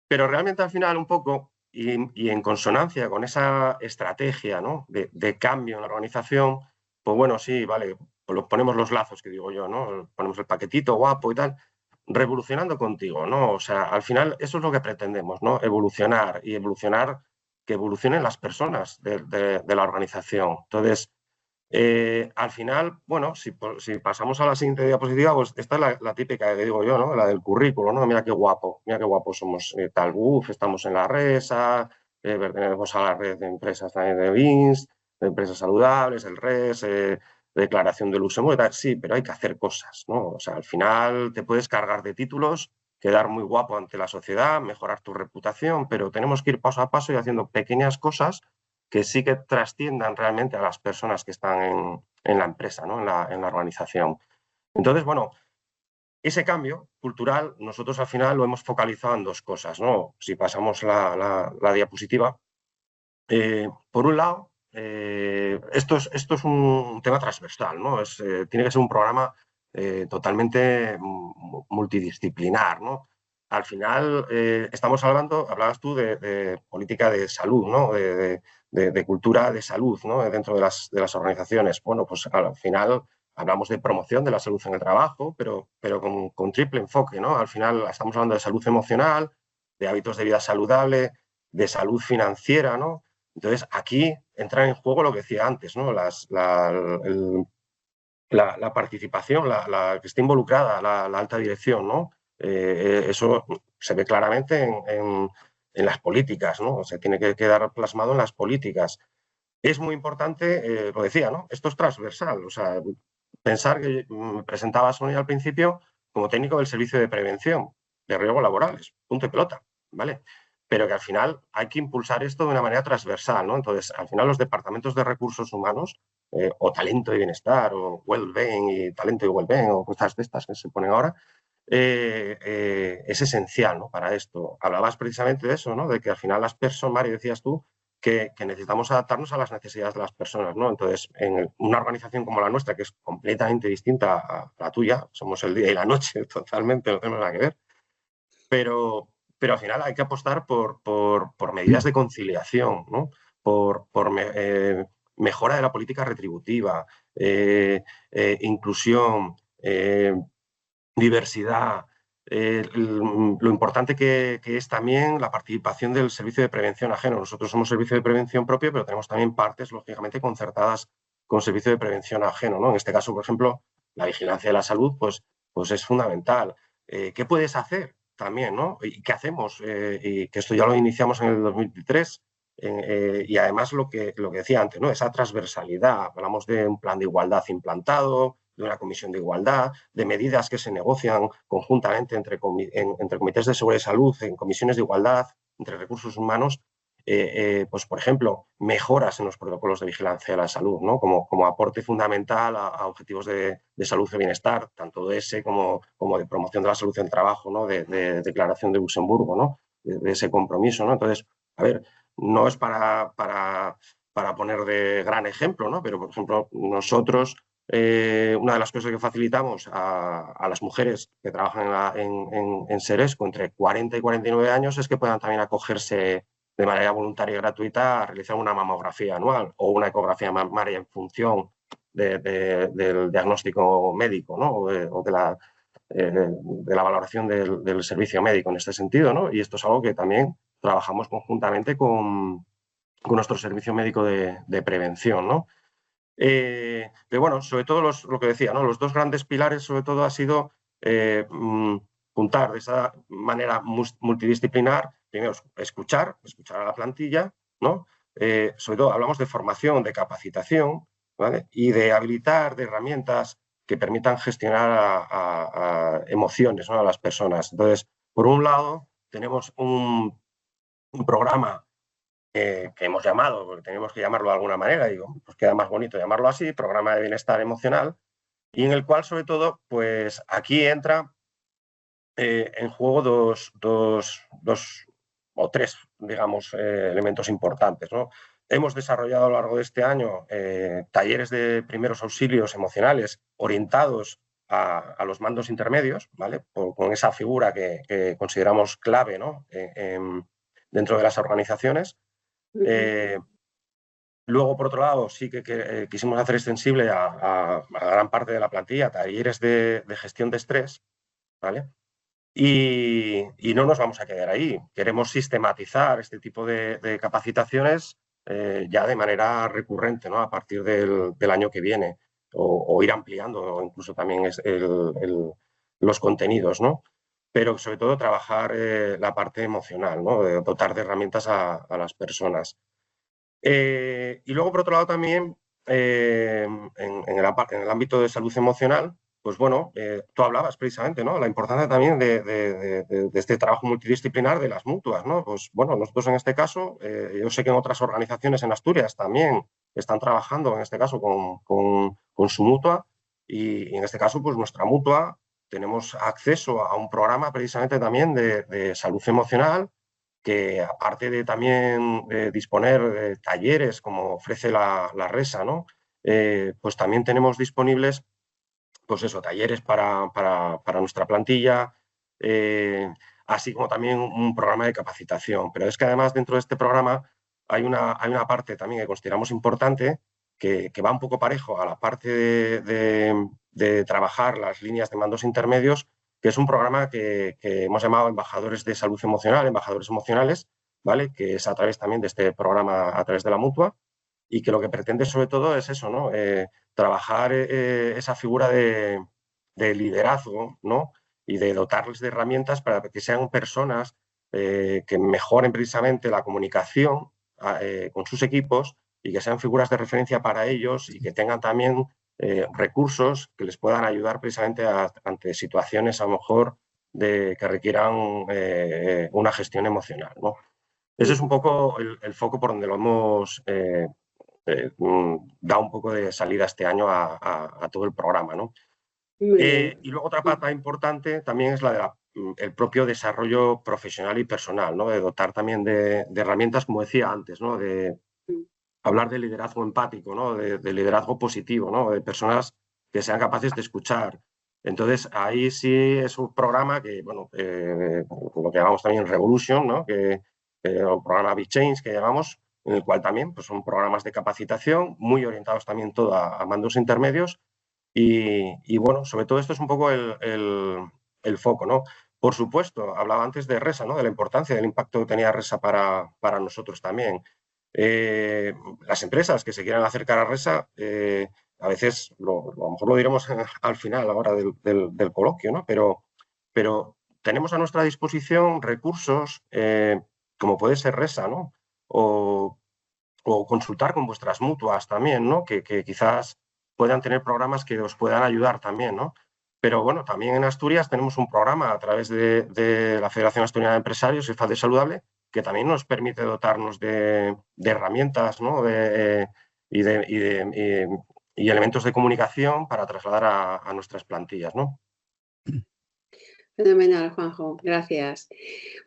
realmente al final un poco, y en consonancia con esa estrategia, ¿no? de cambio en la organización, pues bueno, sí, vale, pues ponemos los lazos, que digo yo, ¿no? Ponemos el paquetito guapo y tal, revolucionando contigo, ¿no? O sea, al final eso es lo que pretendemos, ¿no? Evolucionar, que evolucionen las personas de la organización. Entonces, al final, bueno, si pasamos a la siguiente diapositiva, pues esta es la típica que digo yo, ¿no? La del currículo, ¿no? Mira qué guapo somos tal BUF, estamos en la RESA, pertenecemos a la red de empresas también de BINS, de empresas saludables, el RES, declaración de Luxemburgo, tal. Sí, pero hay que hacer cosas, ¿no? O sea, al final te puedes cargar de títulos, quedar muy guapo ante la sociedad, mejorar tu reputación, pero tenemos que ir paso a paso y haciendo pequeñas cosas que sí que trasciendan realmente a las personas que están en la empresa, ¿no? en la organización. Entonces, bueno, ese cambio cultural nosotros al final lo hemos focalizado en dos cosas, ¿no? Si pasamos la diapositiva. Por un lado, esto es un tema transversal, ¿no? Tiene que ser un programa totalmente multidisciplinar, ¿no? Al final estamos hablabas tú de política de salud, ¿no? De cultura de salud, ¿no? Dentro de las organizaciones. Bueno, pues al final hablamos de promoción de la salud en el trabajo, pero con triple enfoque, ¿no? Al final estamos hablando de salud emocional, de hábitos de vida saludable, de salud financiera, ¿no? Entonces, aquí entra en juego lo que decía antes, ¿no? La participación, la que esté involucrada, la alta dirección, ¿no? Eso se ve claramente en las políticas, ¿no? O sea, tiene que quedar plasmado en las políticas. Es muy importante, lo decía, ¿no? Esto es transversal, o sea, pensar que me presentaba Sonia al principio como técnico del servicio de prevención de riesgos laborales, punto y pelota, ¿vale? Pero que al final hay que impulsar esto de una manera transversal, ¿no? Entonces, al final los departamentos de recursos humanos, o talento y bienestar, o well-being y talento y well-being, o cosas de estas que se ponen ahora, es esencial, ¿no? Para esto. Hablabas precisamente de eso, ¿no? De que al final las personas, Mari, decías tú, que necesitamos adaptarnos a las necesidades de las personas, ¿no? Entonces, en una organización como la nuestra, que es completamente distinta a la tuya, somos el día y la noche totalmente, no tenemos nada que ver, pero al final hay que apostar por medidas de conciliación, ¿no? Por mejora de la política retributiva, inclusión, diversidad, lo importante que es también la participación del servicio de prevención ajeno. Nosotros somos servicio de prevención propio, pero tenemos también partes, lógicamente, concertadas con servicio de prevención ajeno, ¿no? En este caso, por ejemplo, la vigilancia de la salud, pues es fundamental. ¿Qué puedes hacer también, ¿no? ¿Y qué hacemos? Y que esto ya lo iniciamos en el 2003, y además lo que decía antes, ¿no? Esa transversalidad. Hablamos de un plan de igualdad implantado, de una comisión de igualdad, de medidas que se negocian conjuntamente entre comités de seguridad y salud, en comisiones de igualdad, entre recursos humanos, pues por ejemplo, mejoras en los protocolos de vigilancia de la salud, ¿no? Como aporte fundamental a objetivos de salud y bienestar, tanto de ese como de promoción de la salud en el trabajo, ¿no? De declaración de Luxemburgo, ¿no? De ese compromiso, ¿no? Entonces, a ver, no es para poner de gran ejemplo, ¿no? Pero, por ejemplo, nosotros, una de las cosas que facilitamos a las mujeres que trabajan en Seresco entre 40 y 49 años es que puedan también acogerse de manera voluntaria y gratuita a realizar una mamografía anual o una ecografía mamaria en función del diagnóstico médico, ¿no? o de la valoración del servicio médico en este sentido, ¿no? Y esto es algo que también trabajamos conjuntamente con nuestro servicio médico de prevención, ¿no? Pero bueno, sobre todo lo que decía, ¿no? Los dos grandes pilares sobre todo ha sido juntar de esa manera multidisciplinar, primero escuchar a la plantilla, ¿no? Sobre todo hablamos de formación, de capacitación, ¿vale? Y de habilitar de herramientas que permitan gestionar a emociones, ¿no? A las personas. Entonces, por un lado, tenemos un programa que hemos llamado, porque tenemos que llamarlo de alguna manera, digo, pues queda más bonito llamarlo así, programa de bienestar emocional, y en el cual, sobre todo, pues aquí entra en juego dos o tres, digamos, elementos importantes, ¿no? Hemos desarrollado a lo largo de este año talleres de primeros auxilios emocionales orientados a los mandos intermedios, ¿vale? Con esa figura que consideramos clave, ¿no? Dentro de las organizaciones. Luego, por otro lado, sí que quisimos hacer extensible a gran parte de la plantilla talleres de gestión de estrés, ¿vale? Y no nos vamos a quedar ahí. Queremos sistematizar este tipo de capacitaciones ya de manera recurrente, ¿no? A partir del año que viene, o ir ampliando incluso también los contenidos, ¿no? Pero sobre todo trabajar la parte emocional, ¿no? De dotar de herramientas a las personas. Y luego, por otro lado, también en el ámbito de salud emocional, pues bueno, tú hablabas precisamente, ¿no? La importancia también de este trabajo multidisciplinar de las mutuas, ¿no? Pues bueno, nosotros en este caso, yo sé que en otras organizaciones en Asturias también están trabajando, en este caso, con su mutua, y en este caso, pues nuestra mutua, tenemos acceso a un programa precisamente también de salud emocional, que aparte de también disponer de talleres como ofrece la RESA, ¿no? Pues también tenemos disponibles, pues eso, talleres para nuestra plantilla, así como también un programa de capacitación. Pero es que además dentro de este programa hay una parte también que consideramos importante, que va un poco parejo a la parte de trabajar las líneas de mandos intermedios, que es un programa que hemos llamado Embajadores de Salud Emocional, Embajadores Emocionales, ¿vale? Que es a través también de este programa, a través de la mutua, y que lo que pretende sobre todo es eso, ¿no? Trabajar esa figura de liderazgo, ¿no? Y de dotarles de herramientas para que sean personas que mejoren precisamente la comunicación con sus equipos y que sean figuras de referencia para ellos y que tengan también recursos que les puedan ayudar precisamente ante situaciones a lo mejor que requieran una gestión emocional, ¿no? Ese es un poco el foco por donde lo hemos dado un poco de salida este año a todo el programa, ¿no? Y luego otra pata importante también es la del propio desarrollo profesional y personal, ¿no? De dotar también de herramientas, como decía antes, ¿no? De hablar de liderazgo empático, ¿no? De liderazgo positivo, ¿no? De personas que sean capaces de escuchar. Entonces, ahí sí es un programa que, bueno, lo que llamamos también Revolution, ¿no? Un programa Big Change que llamamos, en el cual también pues, son programas de capacitación muy orientados también todo a mandos intermedios. Y bueno, sobre todo esto es un poco el foco, ¿no? Por supuesto, hablaba antes de RESA, ¿no? De la importancia del impacto que tenía RESA para nosotros también. Las empresas que se quieran acercar a RESA, a veces, a lo mejor lo diremos al final, ahora del coloquio, ¿no? Pero tenemos a nuestra disposición recursos como puede ser RESA, ¿no? O consultar con vuestras mutuas también, ¿no? Que quizás puedan tener programas que os puedan ayudar también, ¿no? Pero bueno, también en Asturias tenemos un programa a través de la Federación Asturiana de Empresarios, EFADE Saludable, que también nos permite dotarnos de herramientas, ¿no? Y elementos de comunicación para trasladar a nuestras plantillas, ¿no? Fenomenal, Juanjo, gracias.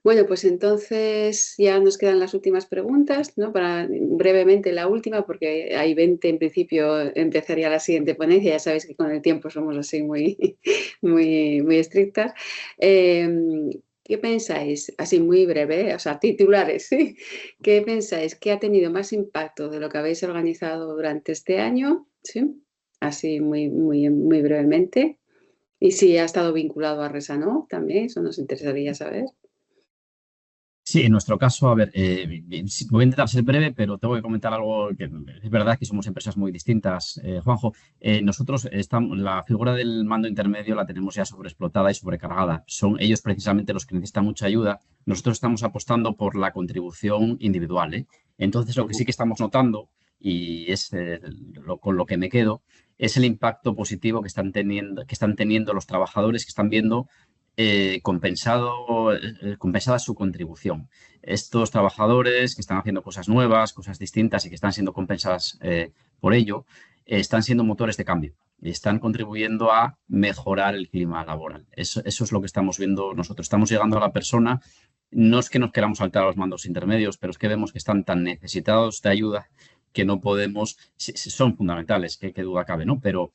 Bueno, pues entonces ya nos quedan las últimas preguntas, ¿no? Para brevemente la última, porque hay 20 en principio, empezaría la siguiente ponencia, ya sabéis que con el tiempo somos así muy, muy estrictas. ¿Qué pensáis? Así muy breve, o sea, titulares, ¿sí? ¿Qué pensáis? ¿Qué ha tenido más impacto de lo que habéis organizado durante este año? ¿Sí? Así muy brevemente. Y si ha estado vinculado a RESA, ¿no? También, eso nos interesaría saber. Sí, en nuestro caso, a ver, voy a intentar ser breve, pero tengo que comentar algo que es verdad que somos empresas muy distintas, Juanjo. Nosotros la figura del mando intermedio la tenemos ya sobreexplotada y sobrecargada. Son ellos precisamente los que necesitan mucha ayuda. Nosotros estamos apostando por la contribución individual, ¿eh? Entonces, lo que sí que estamos notando, y es con lo que me quedo, es el impacto positivo que están teniendo los trabajadores que están viendo compensada su contribución. Estos trabajadores que están haciendo cosas nuevas, cosas distintas y que están siendo compensadas por ello, están siendo motores de cambio y están contribuyendo a mejorar el clima laboral. Eso es lo que estamos viendo nosotros. Estamos llegando a la persona. No es que nos queramos saltar a los mandos intermedios, pero es que vemos que están tan necesitados de ayuda que no podemos, son fundamentales, qué duda cabe, ¿no? Pero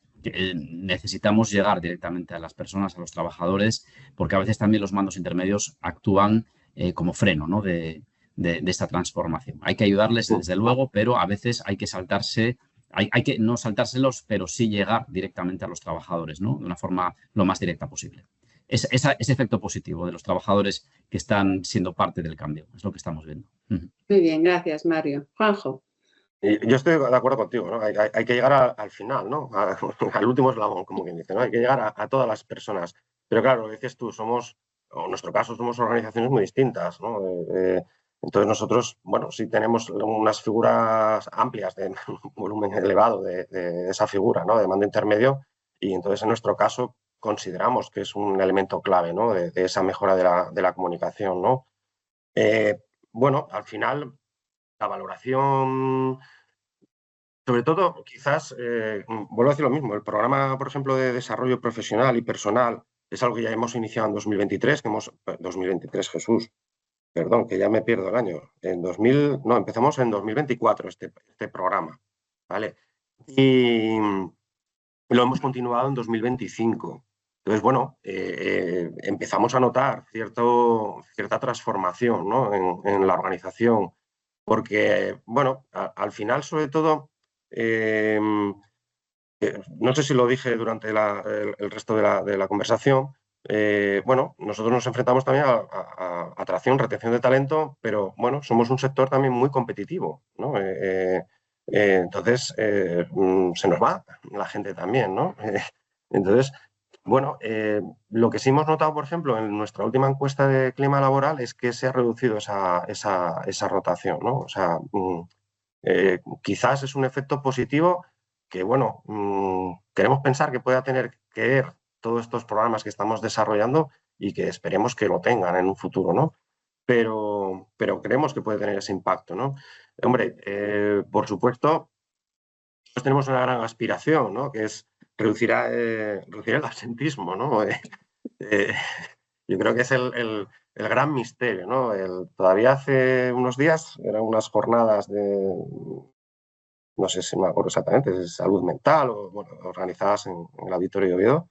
necesitamos llegar directamente a las personas, a los trabajadores, porque a veces también los mandos intermedios actúan como freno, ¿no? de esta transformación. Hay que ayudarles, desde luego, pero a veces hay que saltarse, hay que no saltárselos, pero sí llegar directamente a los trabajadores, ¿no? De una forma lo más directa posible. Ese efecto positivo de los trabajadores que están siendo parte del cambio, es lo que estamos viendo. Muy bien, gracias, Mario. Juanjo. Yo estoy de acuerdo contigo, ¿no? Hay que llegar al final, ¿no? Al último eslabón, como quien dice, ¿no? Hay que llegar a todas las personas. Pero claro, lo que dices tú, en nuestro caso, somos organizaciones muy distintas, ¿no? Entonces nosotros, bueno, sí tenemos unas figuras amplias de volumen elevado de esa figura, ¿no? De mando intermedio, y entonces en nuestro caso consideramos que es un elemento clave, ¿no? De esa mejora de la comunicación, ¿no? Bueno, al final la valoración, sobre todo, quizás, vuelvo a decir lo mismo, el programa, por ejemplo, de desarrollo profesional y personal es algo que ya hemos iniciado en 2023, 2023, Jesús, perdón, que ya me pierdo el año. Empezamos en 2024 este programa, ¿vale? Y lo hemos continuado en 2025. Entonces, bueno, empezamos a notar cierta transformación, ¿no? en la organización, porque, bueno, al final, sobre todo, no sé si lo dije durante el resto de la conversación, bueno, nosotros nos enfrentamos también a atracción, retención de talento, pero, bueno, somos un sector también muy competitivo, ¿no? Entonces, se nos va la gente también, ¿no? Entonces, bueno, lo que sí hemos notado, por ejemplo, en nuestra última encuesta de clima laboral es que se ha reducido esa rotación, ¿no? O sea, quizás es un efecto positivo que, bueno, queremos pensar que pueda tener que ver todos estos programas que estamos desarrollando y que esperemos que lo tengan en un futuro, ¿no? Pero creemos que puede tener ese impacto, ¿no? Hombre, por supuesto, nosotros tenemos una gran aspiración, ¿no? Que es reducir el absentismo, ¿no? Yo creo que es el gran misterio, ¿no? Todavía hace unos días eran unas jornadas no sé si me acuerdo exactamente, de salud mental, o bueno, organizadas en el Auditorio de Oviedo,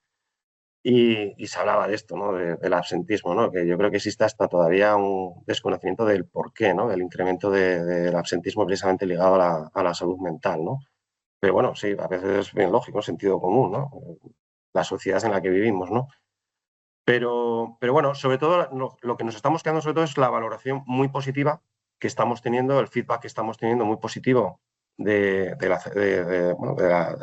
y se hablaba de esto, ¿no? Del absentismo, ¿no? Que yo creo que existe hasta todavía un desconocimiento del porqué, ¿no? Del incremento del absentismo precisamente ligado a la salud mental, ¿no? Pero bueno, sí, a veces es bien lógico, sentido común, ¿no? La sociedad en la que vivimos, ¿no? Pero bueno, sobre todo lo que nos estamos quedando sobre todo es la valoración muy positiva que estamos teniendo, el feedback que estamos teniendo muy positivo de la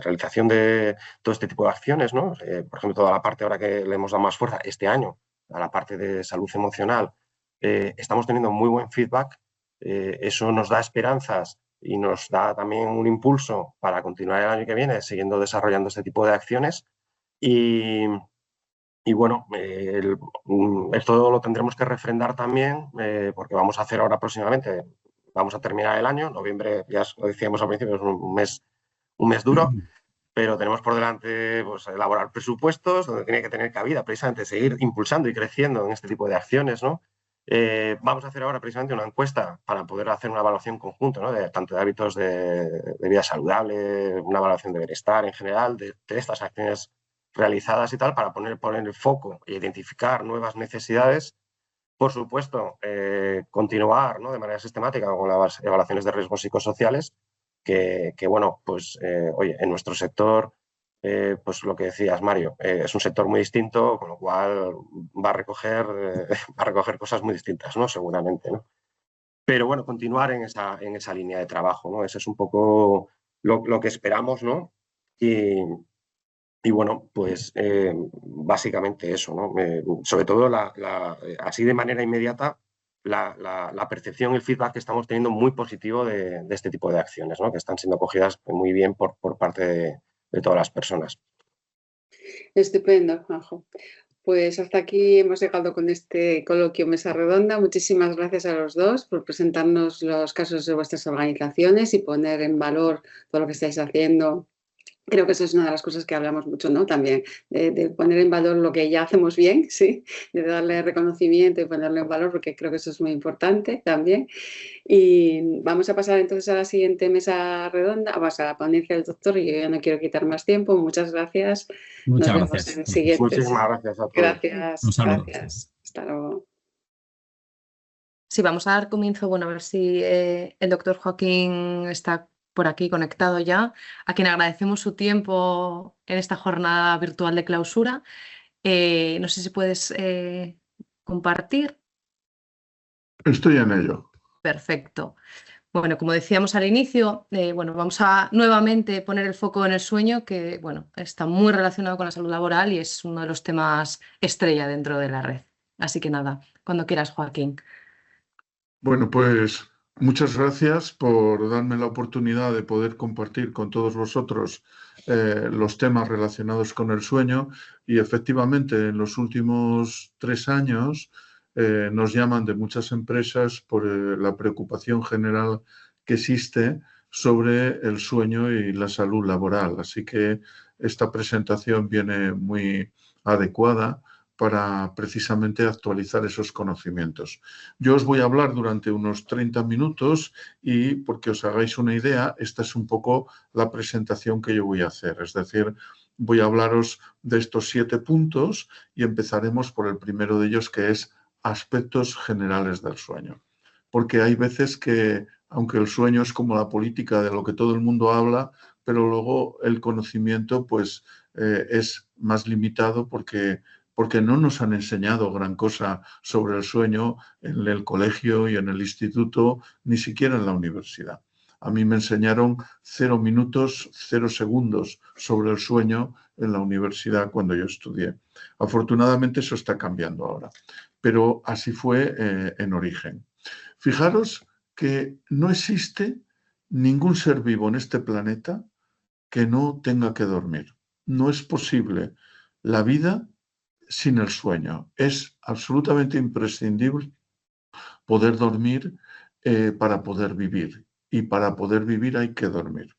realización de todo este tipo de acciones, ¿no? Por ejemplo, toda la parte ahora que le hemos dado más fuerza este año a la parte de salud emocional, estamos teniendo muy buen feedback. Eso nos da esperanzas y nos da también un impulso para continuar el año que viene siguiendo desarrollando este tipo de acciones. Y bueno, esto lo tendremos que refrendar también porque vamos a hacer ahora próximamente, vamos a terminar el año, noviembre, ya lo decíamos al principio, es un mes duro, pero tenemos por delante pues, elaborar presupuestos donde tiene que tener cabida precisamente seguir impulsando y creciendo en este tipo de acciones, ¿no? Vamos a hacer ahora precisamente una encuesta para poder hacer una evaluación conjunta, ¿no? Tanto de hábitos de vida saludable, una evaluación de bienestar en general, de estas acciones realizadas y tal, para poner el foco e identificar nuevas necesidades. Por supuesto, continuar, ¿no? De manera sistemática con las evaluaciones de riesgos psicosociales, que bueno, pues, oye, en nuestro sector pues lo que decías, Mario, es un sector muy distinto, con lo cual va a recoger cosas muy distintas, ¿no? Seguramente, ¿no? Pero bueno, continuar en esa línea de trabajo, ¿no? Ese es un poco lo que esperamos, ¿no? Y bueno, pues básicamente eso, ¿no? Sobre todo, así de manera inmediata, la percepción y el feedback que estamos teniendo muy positivo de este tipo de acciones, ¿no? Que están siendo cogidas muy bien por parte de todas las personas. Estupendo, Juanjo. Pues hasta aquí hemos llegado con este coloquio Mesa Redonda. Muchísimas gracias a los dos por presentarnos los casos de vuestras organizaciones y poner en valor todo lo que estáis haciendo. Creo que eso es una de las cosas que hablamos mucho, ¿no? También de poner en valor lo que ya hacemos bien, ¿sí? De darle reconocimiento y ponerlo en valor, porque creo que eso es muy importante también. Y vamos a pasar entonces a la siguiente mesa redonda, a la ponencia del doctor, y yo ya no quiero quitar más tiempo. Muchas gracias. Muchas Nos gracias. vemos en el siguiente. Muchísimas gracias a todos. Gracias. Gracias. Hasta luego. Sí, vamos a dar comienzo, bueno, a ver si el doctor Joaquín está por aquí conectado ya, a quien agradecemos su tiempo en esta jornada virtual de clausura. No sé si puedes compartir. Estoy en ello. Perfecto. Bueno, como decíamos al inicio, bueno, vamos a nuevamente poner el foco en el sueño, que bueno, está muy relacionado con la salud laboral y es uno de los temas estrella dentro de la red. Así que nada, cuando quieras, Joaquín. Bueno, pues muchas gracias por darme la oportunidad de poder compartir con todos vosotros los temas relacionados con el sueño. Y efectivamente, en los últimos 3 años nos llaman de muchas empresas por la preocupación general que existe sobre el sueño y la salud laboral. Así que esta presentación viene muy adecuada para precisamente actualizar esos conocimientos. Yo os voy a hablar durante unos 30 minutos y, porque os hagáis una idea, esta es un poco la presentación que yo voy a hacer. Es decir, voy a hablaros de estos 7 puntos y empezaremos por el primero de ellos, que es aspectos generales del sueño. Porque hay veces que, aunque el sueño es como la política de lo que todo el mundo habla, pero luego el conocimiento pues es más limitado porque no nos han enseñado gran cosa sobre el sueño en el colegio y en el instituto, ni siquiera en la universidad. A mí me enseñaron 0 minutos, 0 segundos sobre el sueño en la universidad cuando yo estudié. Afortunadamente eso está cambiando ahora, pero así fue en origen. Fijaros que no existe ningún ser vivo en este planeta que no tenga que dormir. No es posible la vida sin el sueño. Es absolutamente imprescindible poder dormir para poder vivir. Y para poder vivir hay que dormir.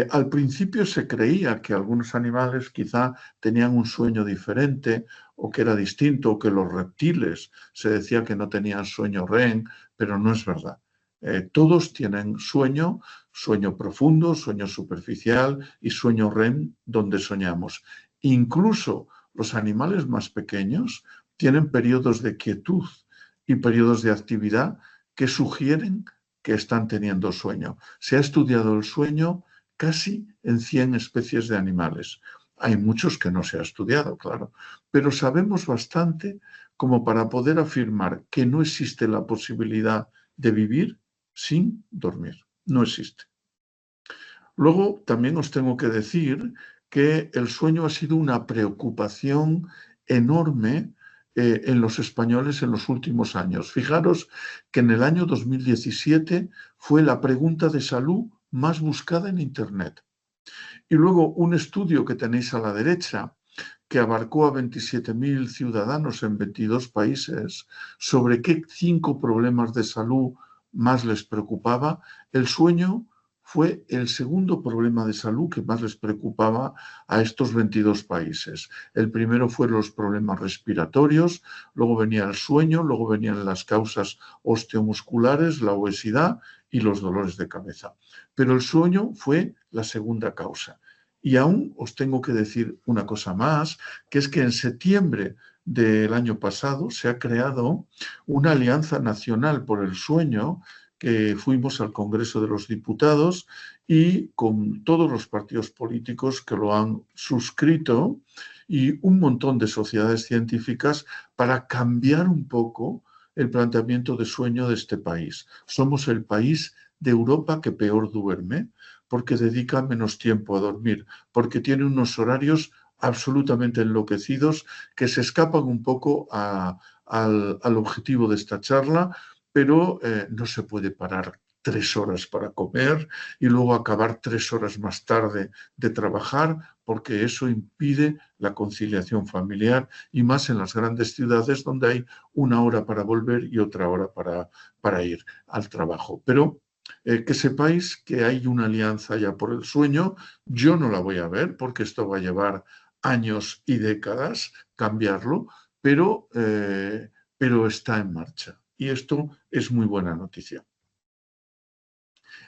Al principio se creía que algunos animales quizá tenían un sueño diferente o que era distinto, o que los reptiles se decía que no tenían sueño REM, pero no es verdad. Todos tienen sueño profundo, sueño superficial y sueño REM donde soñamos. Incluso los animales más pequeños tienen periodos de quietud y periodos de actividad que sugieren que están teniendo sueño. Se ha estudiado el sueño casi en 100 especies de animales. Hay muchos que no se ha estudiado, claro, pero sabemos bastante como para poder afirmar que no existe la posibilidad de vivir sin dormir. No existe. Luego, también os tengo que decir que el sueño ha sido una preocupación enorme en los españoles en los últimos años. Fijaros que en el año 2017 fue la pregunta de salud más buscada en Internet. Y luego un estudio que tenéis a la derecha, que abarcó a 27.000 ciudadanos en 22 países, sobre qué 5 problemas de salud más les preocupaba. El sueño fue el segundo problema de salud que más les preocupaba a estos 22 países. El primero fueron los problemas respiratorios, luego venía el sueño, luego venían las causas osteomusculares, la obesidad y los dolores de cabeza. Pero el sueño fue la segunda causa. Y aún os tengo que decir una cosa más, que es que en septiembre del año pasado se ha creado una Alianza Nacional por el Sueño, que fuimos al Congreso de los Diputados y con todos los partidos políticos que lo han suscrito y un montón de sociedades científicas para cambiar un poco el planteamiento de sueño de este país. Somos el país de Europa que peor duerme porque dedica menos tiempo a dormir, porque tiene unos horarios absolutamente enloquecidos que se escapan un poco al objetivo de esta charla, pero no se puede parar 3 horas para comer y luego acabar 3 horas más tarde de trabajar, porque eso impide la conciliación familiar y más en las grandes ciudades donde hay 1 hora para volver y otra hora para ir al trabajo. Pero que sepáis que hay una alianza ya por el sueño. Yo no la voy a ver porque esto va a llevar años y décadas cambiarlo, pero está en marcha y esto es muy buena noticia.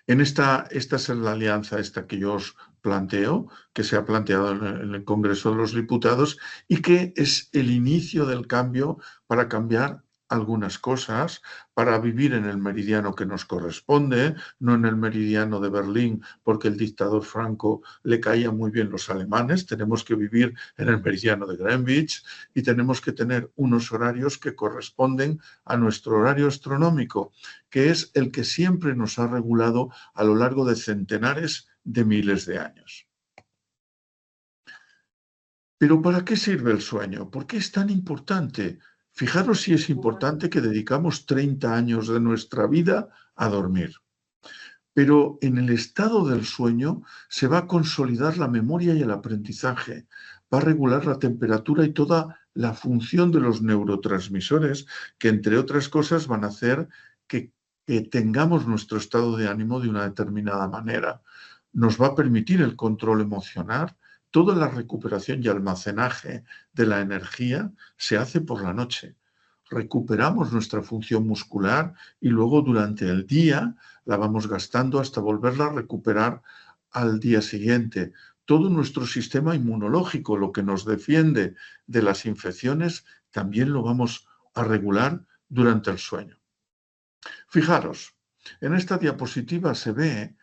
Esta es la alianza que yo os planteo, que se ha planteado en el Congreso de los Diputados y que es el inicio del cambio para cambiar algunas cosas, para vivir en el meridiano que nos corresponde, no en el meridiano de Berlín, porque el dictador Franco le caían muy bien los alemanes. Tenemos que vivir en el meridiano de Greenwich y tenemos que tener unos horarios que corresponden a nuestro horario astronómico, que es el que siempre nos ha regulado a lo largo de centenares de miles de años. ¿Pero para qué sirve el sueño? ¿Por qué es tan importante? Fijaros si es importante que dedicamos 30 años de nuestra vida a dormir. Pero en el estado del sueño se va a consolidar la memoria y el aprendizaje, va a regular la temperatura y toda la función de los neurotransmisores que, entre otras cosas, van a hacer que tengamos nuestro estado de ánimo de una determinada manera. Nos va a permitir el control emocional. Toda la recuperación y almacenaje de la energía se hace por la noche. Recuperamos nuestra función muscular y luego durante el día la vamos gastando hasta volverla a recuperar al día siguiente. Todo nuestro sistema inmunológico, lo que nos defiende de las infecciones, también lo vamos a regular durante el sueño. Fijaros, en esta diapositiva se ve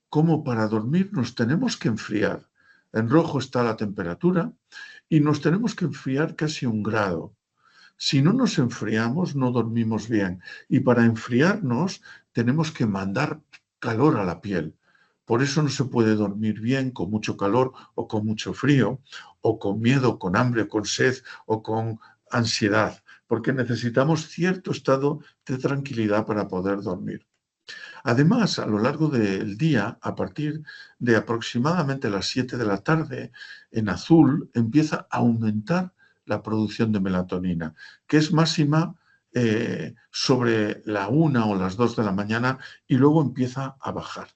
cómo para dormir nos tenemos que enfriar. En rojo está la temperatura y nos tenemos que enfriar casi 1 grado. Si no nos enfriamos, no dormimos bien. Y para enfriarnos tenemos que mandar calor a la piel. Por eso no se puede dormir bien con mucho calor o con mucho frío, o con miedo, con hambre, con sed o con ansiedad, porque necesitamos cierto estado de tranquilidad para poder dormir. Además, a lo largo del día, a partir de aproximadamente las 7 de la tarde, en azul empieza a aumentar la producción de melatonina, que es máxima sobre la 1 o las 2 de la mañana y luego empieza a bajar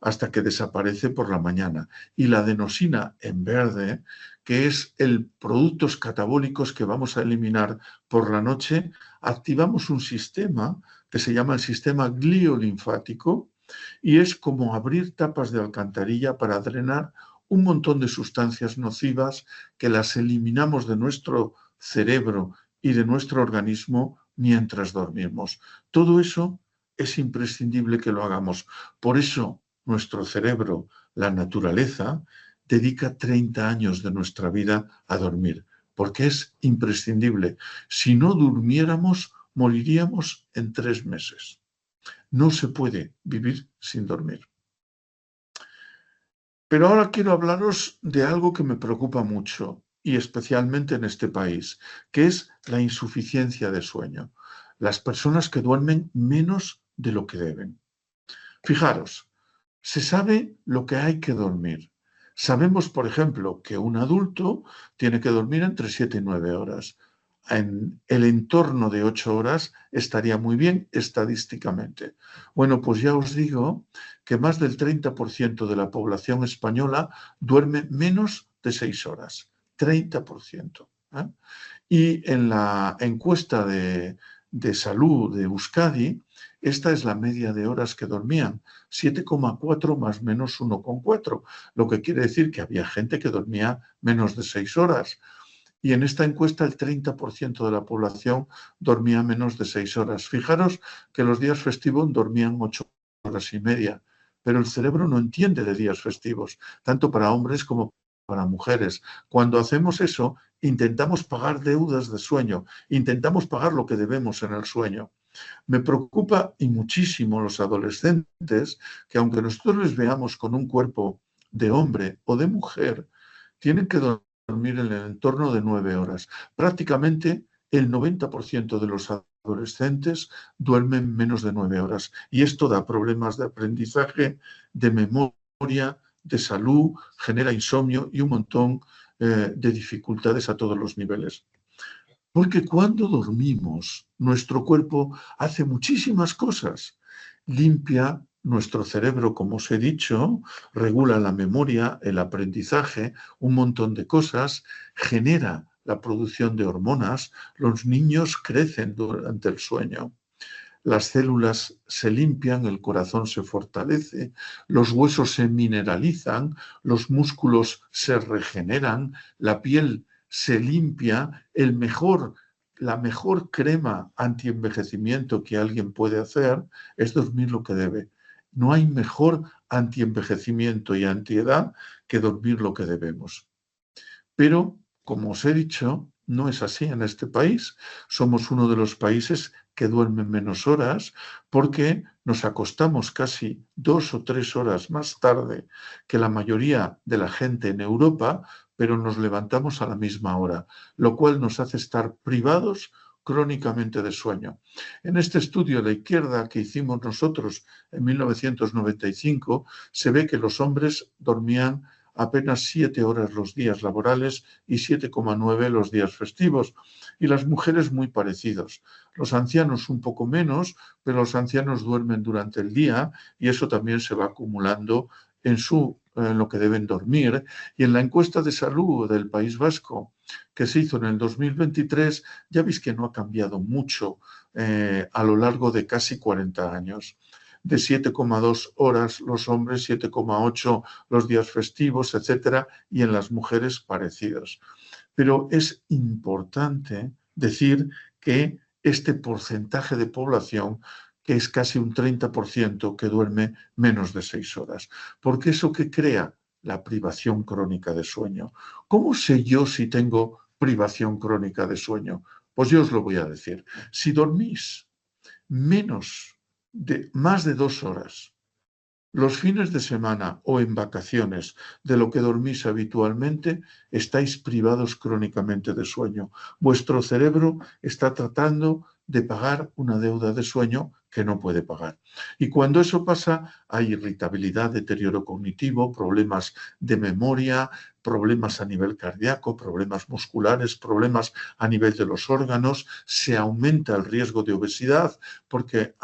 hasta que desaparece por la mañana. Y la adenosina en verde, que es el productos catabólicos que vamos a eliminar por la noche, activamos un sistema que se llama el sistema gliolinfático y es como abrir tapas de alcantarilla para drenar un montón de sustancias nocivas que las eliminamos de nuestro cerebro y de nuestro organismo mientras dormimos. Todo eso es imprescindible que lo hagamos. Por eso nuestro cerebro, la naturaleza, dedica 30 años de nuestra vida a dormir, porque es imprescindible. Si no durmiéramos, moriríamos en 3 meses. No se puede vivir sin dormir. Pero ahora quiero hablaros de algo que me preocupa mucho, y especialmente en este país, que es la insuficiencia de sueño. Las personas que duermen menos de lo que deben. Fijaros, se sabe lo que hay que dormir. Sabemos, por ejemplo, que un adulto tiene que dormir entre 7 y 9 horas. En el entorno de 8 horas estaría muy bien estadísticamente. Bueno, pues ya os digo que más del 30% de la población española duerme menos de 6 horas. 30%. Y en la encuesta de salud de Euskadi, esta es la media de horas que dormían, 7,4 más menos 1,4, lo que quiere decir que había gente que dormía menos de 6 horas. Y en esta encuesta el 30% de la población dormía menos de 6 horas. Fijaros que los días festivos dormían 8 horas y media, pero el cerebro no entiende de días festivos, tanto para hombres como para mujeres. Cuando hacemos eso, intentamos pagar deudas de sueño, intentamos pagar lo que debemos en el sueño. Me preocupa y muchísimo los adolescentes que, aunque nosotros les veamos con un cuerpo de hombre o de mujer, tienen que dormir en el entorno de 9 horas. Prácticamente el 90% de los adolescentes duermen menos de 9 horas y esto da problemas de aprendizaje, de memoria, de salud, genera insomnio y un montón de dificultades a todos los niveles. Porque cuando dormimos, nuestro cuerpo hace muchísimas cosas. Limpia nuestro cerebro, como os he dicho, regula la memoria, el aprendizaje, un montón de cosas, genera la producción de hormonas, los niños crecen durante el sueño. Las células se limpian, el corazón se fortalece, los huesos se mineralizan, los músculos se regeneran, la piel se limpia, la mejor crema antienvejecimiento que alguien puede hacer es dormir lo que debe. No hay mejor antienvejecimiento y antiedad que dormir lo que debemos. Pero, como os he dicho, no es así en este país. Somos uno de los países que duermen menos horas porque nos acostamos casi 2 o 3 horas más tarde que la mayoría de la gente en Europa, pero nos levantamos a la misma hora, lo cual nos hace estar privados crónicamente de sueño. En este estudio a la izquierda que hicimos nosotros en 1995, se ve que los hombres dormían apenas 7 horas los días laborales y 7,9 los días festivos, y las mujeres muy parecidos. Los ancianos un poco menos, pero los ancianos duermen durante el día y eso también se va acumulando en lo que deben dormir. Y en la encuesta de salud del País Vasco que se hizo en el 2023, ya veis que no ha cambiado mucho a lo largo de casi 40 años. De 7,2 horas los hombres, 7,8 los días festivos, etcétera, y en las mujeres parecidos. Pero es importante decir que este porcentaje de población, que es casi un 30%, que duerme menos de 6 horas, porque eso que crea la privación crónica de sueño. ¿Cómo sé yo si tengo privación crónica de sueño? Pues yo os lo voy a decir. Si dormís más de 2 horas los fines de semana o en vacaciones de lo que dormís habitualmente, estáis privados crónicamente de sueño. Vuestro cerebro está tratando de pagar una deuda de sueño que no puede pagar. Y cuando eso pasa, hay irritabilidad, deterioro cognitivo, problemas de memoria, problemas a nivel cardíaco, problemas musculares, problemas a nivel de los órganos, se aumenta el riesgo de obesidad porque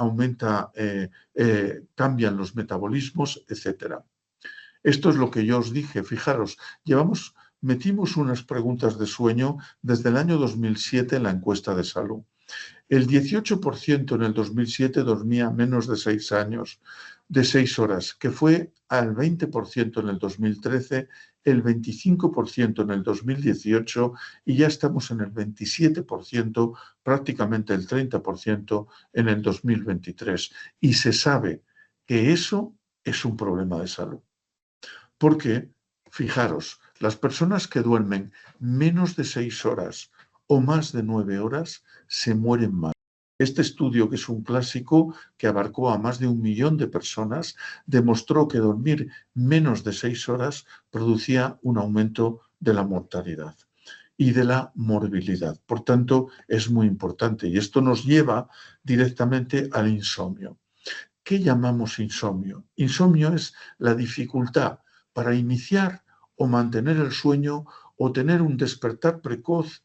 cambian los metabolismos, etc. Esto es lo que yo os dije. Fijaros, metimos unas preguntas de sueño desde el año 2007 en la encuesta de salud. El 18% en el 2007 dormía menos de 6 horas, que fue al 20% en el 2013, el 25% en el 2018 y ya estamos en el 27%, prácticamente el 30% en el 2023. Y se sabe que eso es un problema de salud. Porque, fijaros, las personas que duermen menos de 6 horas o más de 9 horas se mueren más. Este estudio, que es un clásico que abarcó a más de 1 millón de personas, demostró que dormir menos de 6 horas producía un aumento de la mortalidad y de la morbilidad. Por tanto, es muy importante y esto nos lleva directamente al insomnio. ¿Qué llamamos insomnio? Insomnio es la dificultad para iniciar o mantener el sueño o tener un despertar precoz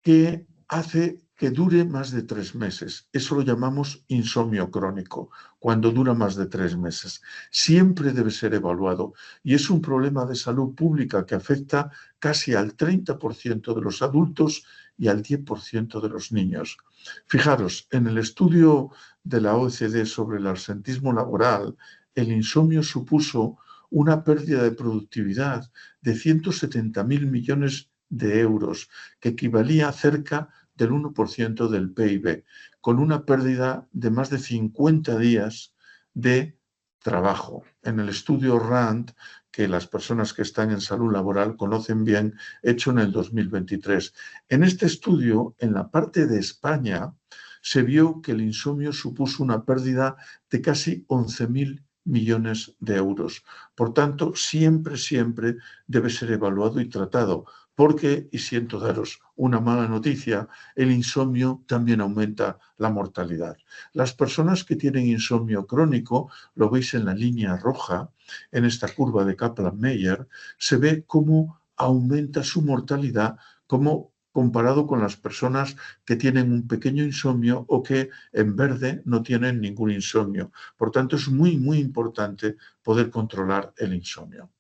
que hace que dure más de 3 meses. Eso lo llamamos insomnio crónico, cuando dura más de 3 meses. Siempre debe ser evaluado y es un problema de salud pública que afecta casi al 30% de los adultos y al 10% de los niños. Fijaros, en el estudio de la OECD sobre el absentismo laboral, el insomnio supuso una pérdida de productividad de 170.000 millones de euros, que equivalía a cerca del 1% del PIB, con una pérdida de más de 50 días de trabajo. En el estudio RAND, que las personas que están en salud laboral conocen bien, hecho en el 2023. En este estudio, en la parte de España, se vio que el insomnio supuso una pérdida de casi 11.000 millones de euros. Por tanto, siempre debe ser evaluado y tratado, porque, y siento daros una mala noticia, el insomnio también aumenta la mortalidad. Las personas que tienen insomnio crónico, lo veis en la línea roja, en esta curva de Kaplan-Meier, se ve cómo aumenta su mortalidad comparado con las personas que tienen un pequeño insomnio o que en verde no tienen ningún insomnio. Por tanto, es muy importante poder controlar el insomnio.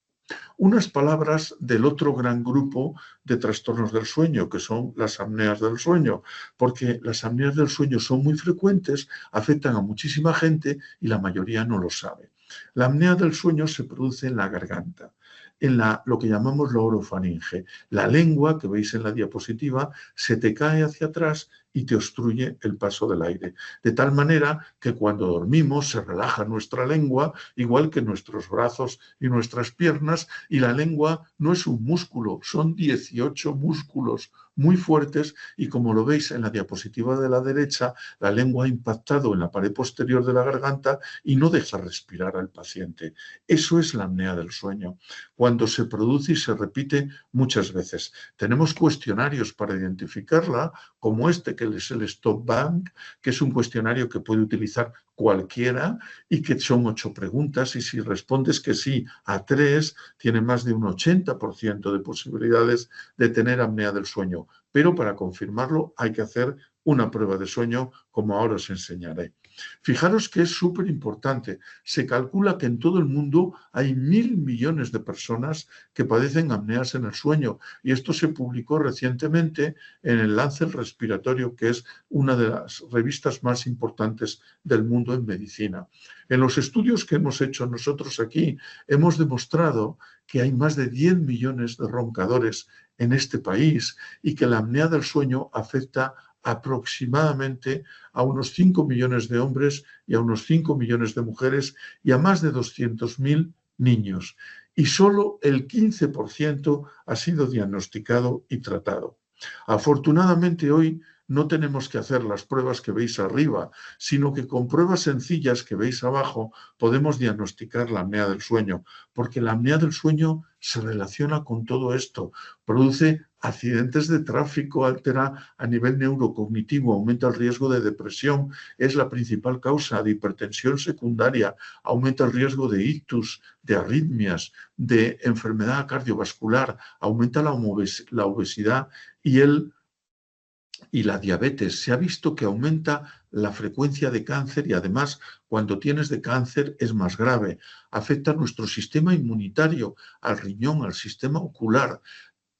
Unas palabras del otro gran grupo de trastornos del sueño, que son las apneas del sueño, porque las apneas del sueño son muy frecuentes, afectan a muchísima gente y la mayoría no lo sabe. La apnea del sueño se produce en la garganta, en lo que llamamos la orofaringe. La lengua, que veis en la diapositiva, se te cae hacia atrás y te obstruye el paso del aire. De tal manera que cuando dormimos se relaja nuestra lengua, igual que nuestros brazos y nuestras piernas, y la lengua no es un músculo, son 18 músculos muy fuertes y como lo veis en la diapositiva de la derecha, la lengua ha impactado en la pared posterior de la garganta y no deja respirar al paciente. Eso es la apnea del sueño, cuando se produce y se repite muchas veces. Tenemos cuestionarios para identificarla, como este que es el Stop Bank, que es un cuestionario que puede utilizar cualquiera y que son 8 preguntas y si respondes que sí a 3, tiene más de un 80% de posibilidades de tener apnea del sueño. Pero para confirmarlo hay que hacer una prueba de sueño, como ahora os enseñaré. Fijaros que es súper importante. Se calcula que en todo el mundo hay 1.000 millones de personas que padecen apneas en el sueño y esto se publicó recientemente en el Lancet Respiratorio, que es una de las revistas más importantes del mundo en medicina. En los estudios que hemos hecho nosotros aquí, hemos demostrado que hay más de 10 millones de roncadores en este país y que la apnea del sueño afecta aproximadamente a unos 5 millones de hombres y a unos 5 millones de mujeres y a más de 200.000 niños. Y solo el 15% ha sido diagnosticado y tratado. Afortunadamente hoy no tenemos que hacer las pruebas que veis arriba, sino que con pruebas sencillas que veis abajo podemos diagnosticar la apnea del sueño, porque la apnea del sueño se relaciona con todo esto, produce accidentes de tráfico, altera a nivel neurocognitivo, aumenta el riesgo de depresión, es la principal causa de hipertensión secundaria, aumenta el riesgo de ictus, de arritmias, de enfermedad cardiovascular, aumenta la obesidad y la diabetes. Se ha visto que aumenta la frecuencia de cáncer y además cuando tienes de cáncer es más grave. Afecta a nuestro sistema inmunitario, al riñón, al sistema ocular.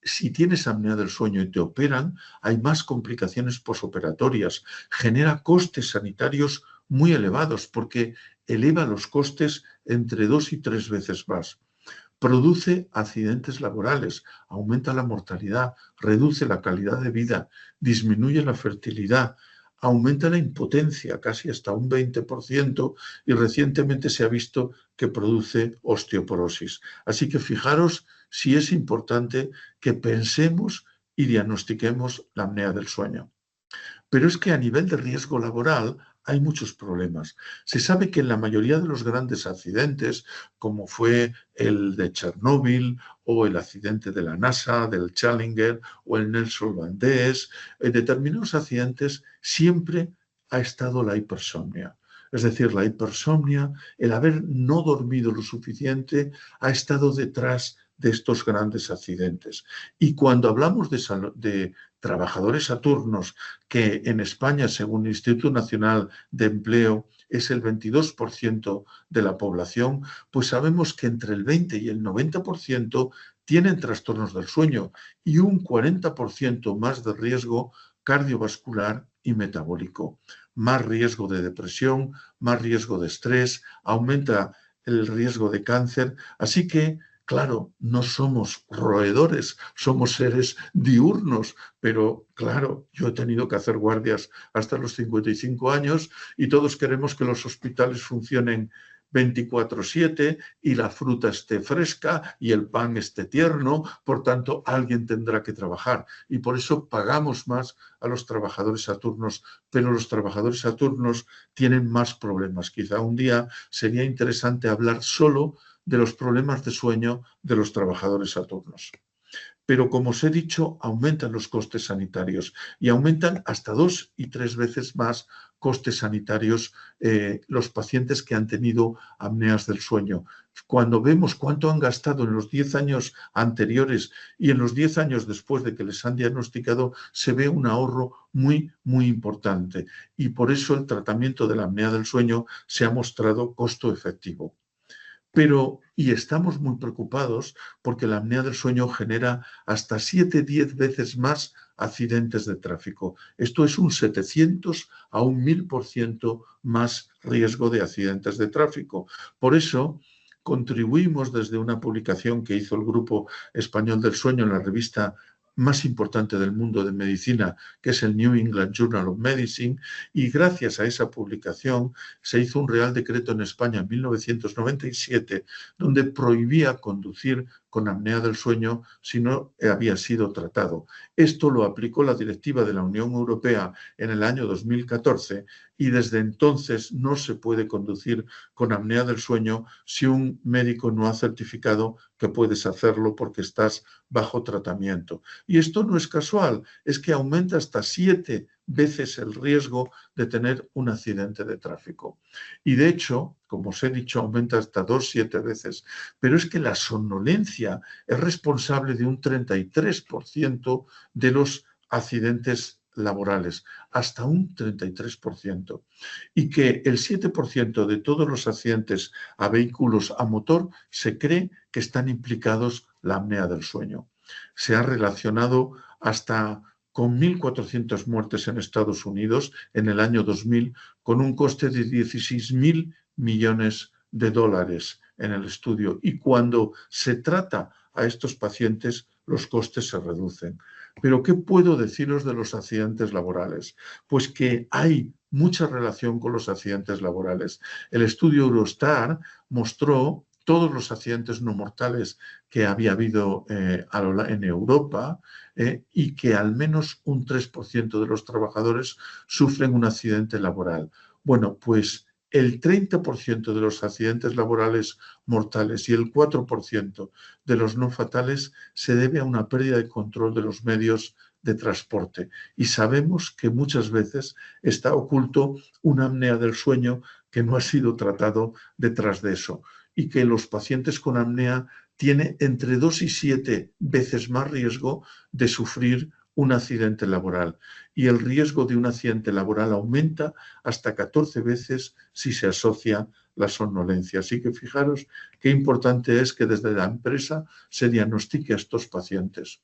Si tienes apnea del sueño y te operan, hay más complicaciones posoperatorias. Genera costes sanitarios muy elevados porque eleva los costes entre 2 y 3 veces más. Produce accidentes laborales, aumenta la mortalidad, reduce la calidad de vida, disminuye la fertilidad, aumenta la impotencia casi hasta un 20% y recientemente se ha visto que produce osteoporosis. Así que fijaros si es importante que pensemos y diagnostiquemos la apnea del sueño. Pero es que a nivel de riesgo laboral hay muchos problemas. Se sabe que en la mayoría de los grandes accidentes, como fue el de Chernóbil o el accidente de la NASA, del Challenger o el Nelson Mandés, en determinados accidentes siempre ha estado la hipersomnia. Es decir, la hipersomnia, el haber no dormido lo suficiente, ha estado detrás de estos grandes accidentes. Y cuando hablamos de trabajadores a turnos, que en España, según el Instituto Nacional de Empleo, es el 22% de la población, pues sabemos que entre el 20 y el 90% tienen trastornos del sueño y un 40% más de riesgo cardiovascular y metabólico. Más riesgo de depresión, más riesgo de estrés, aumenta el riesgo de cáncer. Así que Claro, no somos roedores, somos seres diurnos, pero claro, yo he tenido que hacer guardias hasta los 55 años y todos queremos que los hospitales funcionen 24/7 y la fruta esté fresca y el pan esté tierno, por tanto, alguien tendrá que trabajar y por eso pagamos más a los trabajadores a turnos, pero los trabajadores a turnos tienen más problemas. Quizá un día sería interesante hablar solo de los problemas de sueño de los trabajadores a turnos. Pero como os he dicho, aumentan los costes sanitarios y aumentan hasta 2 y 3 veces más costes sanitarios los pacientes que han tenido apneas del sueño. Cuando vemos cuánto han gastado en los 10 años anteriores y en los 10 años después de que les han diagnosticado, se ve un ahorro muy, muy importante. Y por eso el tratamiento de la apnea del sueño se ha mostrado costo efectivo. Y estamos muy preocupados porque la apnea del sueño genera hasta 7-10 veces más accidentes de tráfico. Esto es un 700 a un 1000% más riesgo de accidentes de tráfico. Por eso contribuimos desde una publicación que hizo el Grupo Español del Sueño en la revista más importante del mundo de medicina, que es el New England Journal of Medicine, y gracias a esa publicación se hizo un Real Decreto en España en 1997, donde prohibía conducir con apnea del sueño si no había sido tratado. Esto lo aplicó la Directiva de la Unión Europea en el año 2014 y desde entonces no se puede conducir con apnea del sueño si un médico no ha certificado que puedes hacerlo porque estás bajo tratamiento. Y esto no es casual, es que aumenta hasta 7 veces el riesgo de tener un accidente de tráfico. Y de hecho, como os he dicho, aumenta hasta 2-7 veces. Pero es que la somnolencia es responsable de un 33% de los accidentes laborales, hasta un 33%. Y que el 7% de todos los accidentes a vehículos a motor se cree que están implicados la apnea del sueño. Se ha relacionado hasta con 1.400 muertes en Estados Unidos en el año 2000, con un coste de 16.000 millones de dólares en el estudio. Y cuando se trata a estos pacientes, los costes se reducen. Pero ¿qué puedo deciros de los accidentes laborales? Pues que hay mucha relación con los accidentes laborales. El estudio Eurostar mostró todos los accidentes no mortales que había habido en Europa y que al menos un 3% de los trabajadores sufren un accidente laboral. Bueno, pues el 30% de los accidentes laborales mortales y el 4% de los no fatales se debe a una pérdida de control de los medios de transporte. Y sabemos que muchas veces está oculto una apnea del sueño que no ha sido tratado detrás de eso y que los pacientes con apnea tienen entre 2 y 7 veces más riesgo de sufrir un accidente laboral y el riesgo de un accidente laboral aumenta hasta 14 veces si se asocia la somnolencia. Así que fijaros qué importante es que desde la empresa se diagnostique a estos pacientes.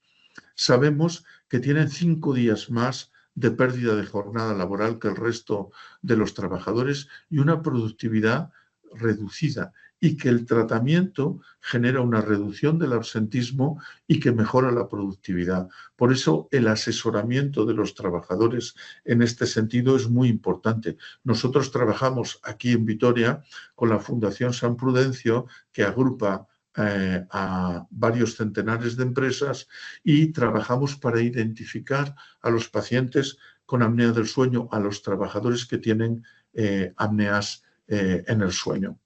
Sabemos que tienen 5 días más de pérdida de jornada laboral que el resto de los trabajadores y una productividad reducida y que el tratamiento genera una reducción del absentismo y que mejora la productividad. Por eso el asesoramiento de los trabajadores en este sentido es muy importante. Nosotros trabajamos aquí en Vitoria con la Fundación San Prudencio, que agrupa a varios centenares de empresas y trabajamos para identificar a los pacientes con apnea del sueño, a los trabajadores que tienen apneas en el sueño.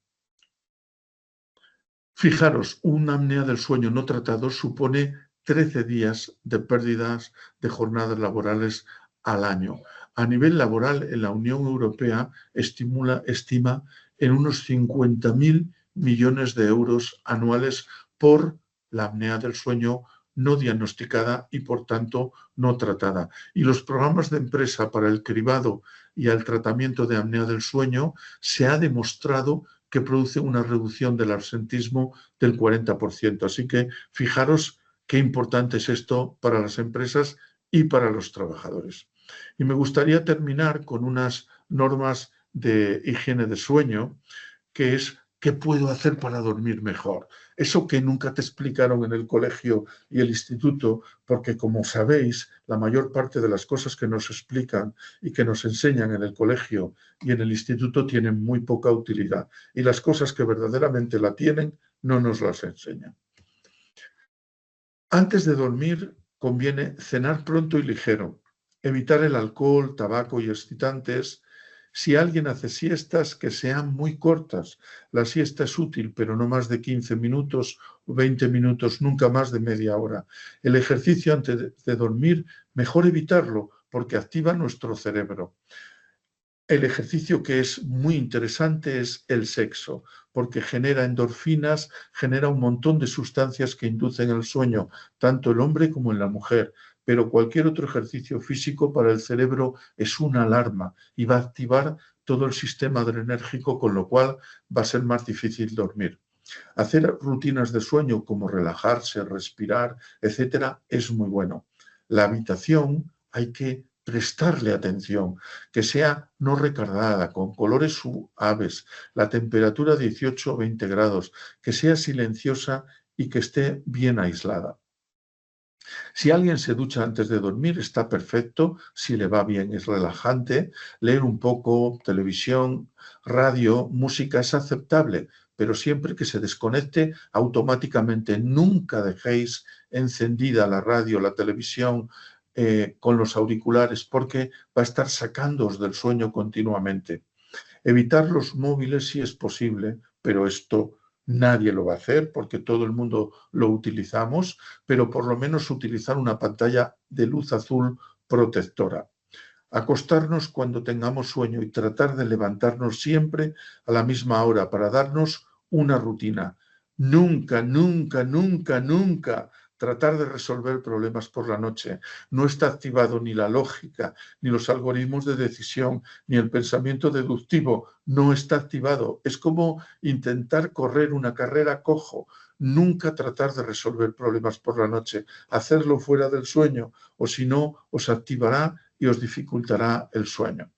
Fijaros, una apnea del sueño no tratado supone 13 días de pérdidas de jornadas laborales al año. A nivel laboral, en la Unión Europea estima en unos 50.000 millones de euros anuales por la apnea del sueño no diagnosticada y, por tanto, no tratada. Y los programas de empresa para el cribado y el tratamiento de apnea del sueño se ha demostrado que produce una reducción del absentismo del 40%. Así que fijaros qué importante es esto para las empresas y para los trabajadores. Y me gustaría terminar con unas normas de higiene de sueño, que es ¿qué puedo hacer para dormir mejor? eso que nunca te explicaron en el colegio y el instituto, porque como sabéis, la mayor parte de las cosas que nos explican y que nos enseñan en el colegio y en el instituto tienen muy poca utilidad, y las cosas que verdaderamente la tienen no nos las enseñan. Antes de dormir conviene cenar pronto y ligero, evitar el alcohol, tabaco y excitantes. Si alguien hace siestas, que sean muy cortas. La siesta es útil, pero no más de 15 minutos o 20 minutos, nunca más de media hora. El ejercicio antes de dormir, mejor evitarlo, porque activa nuestro cerebro. El ejercicio que es muy interesante es el sexo, porque genera endorfinas, genera un montón de sustancias que inducen el sueño, tanto el hombre como en la mujer. Pero cualquier otro ejercicio físico para el cerebro es una alarma y va a activar todo el sistema adrenérgico, con lo cual va a ser más difícil dormir. Hacer rutinas de sueño como relajarse, respirar, etcétera, es muy bueno. La habitación hay que prestarle atención, que sea no recargada, con colores suaves, la temperatura 18 o 20 grados, que sea silenciosa y que esté bien aislada. Si alguien se ducha antes de dormir, está perfecto, si le va bien es relajante, leer un poco, televisión, radio, música es aceptable, pero siempre que se desconecte automáticamente. Nunca dejéis encendida la radio, la televisión con los auriculares, porque va a estar sacándoos del sueño continuamente. Evitar los móviles si es posible, pero esto nadie lo va a hacer porque todo el mundo lo utilizamos, pero por lo menos utilizar una pantalla de luz azul protectora. Acostarnos cuando tengamos sueño y tratar de levantarnos siempre a la misma hora para darnos una rutina. Nunca, nunca, nunca, nunca tratar de resolver problemas por la noche. No está activado ni la lógica, ni los algoritmos de decisión, ni el pensamiento deductivo. No está activado. Es como intentar correr una carrera cojo. Nunca tratar de resolver problemas por la noche. Hacerlo fuera del sueño, o si no, os activará y os dificultará el sueño.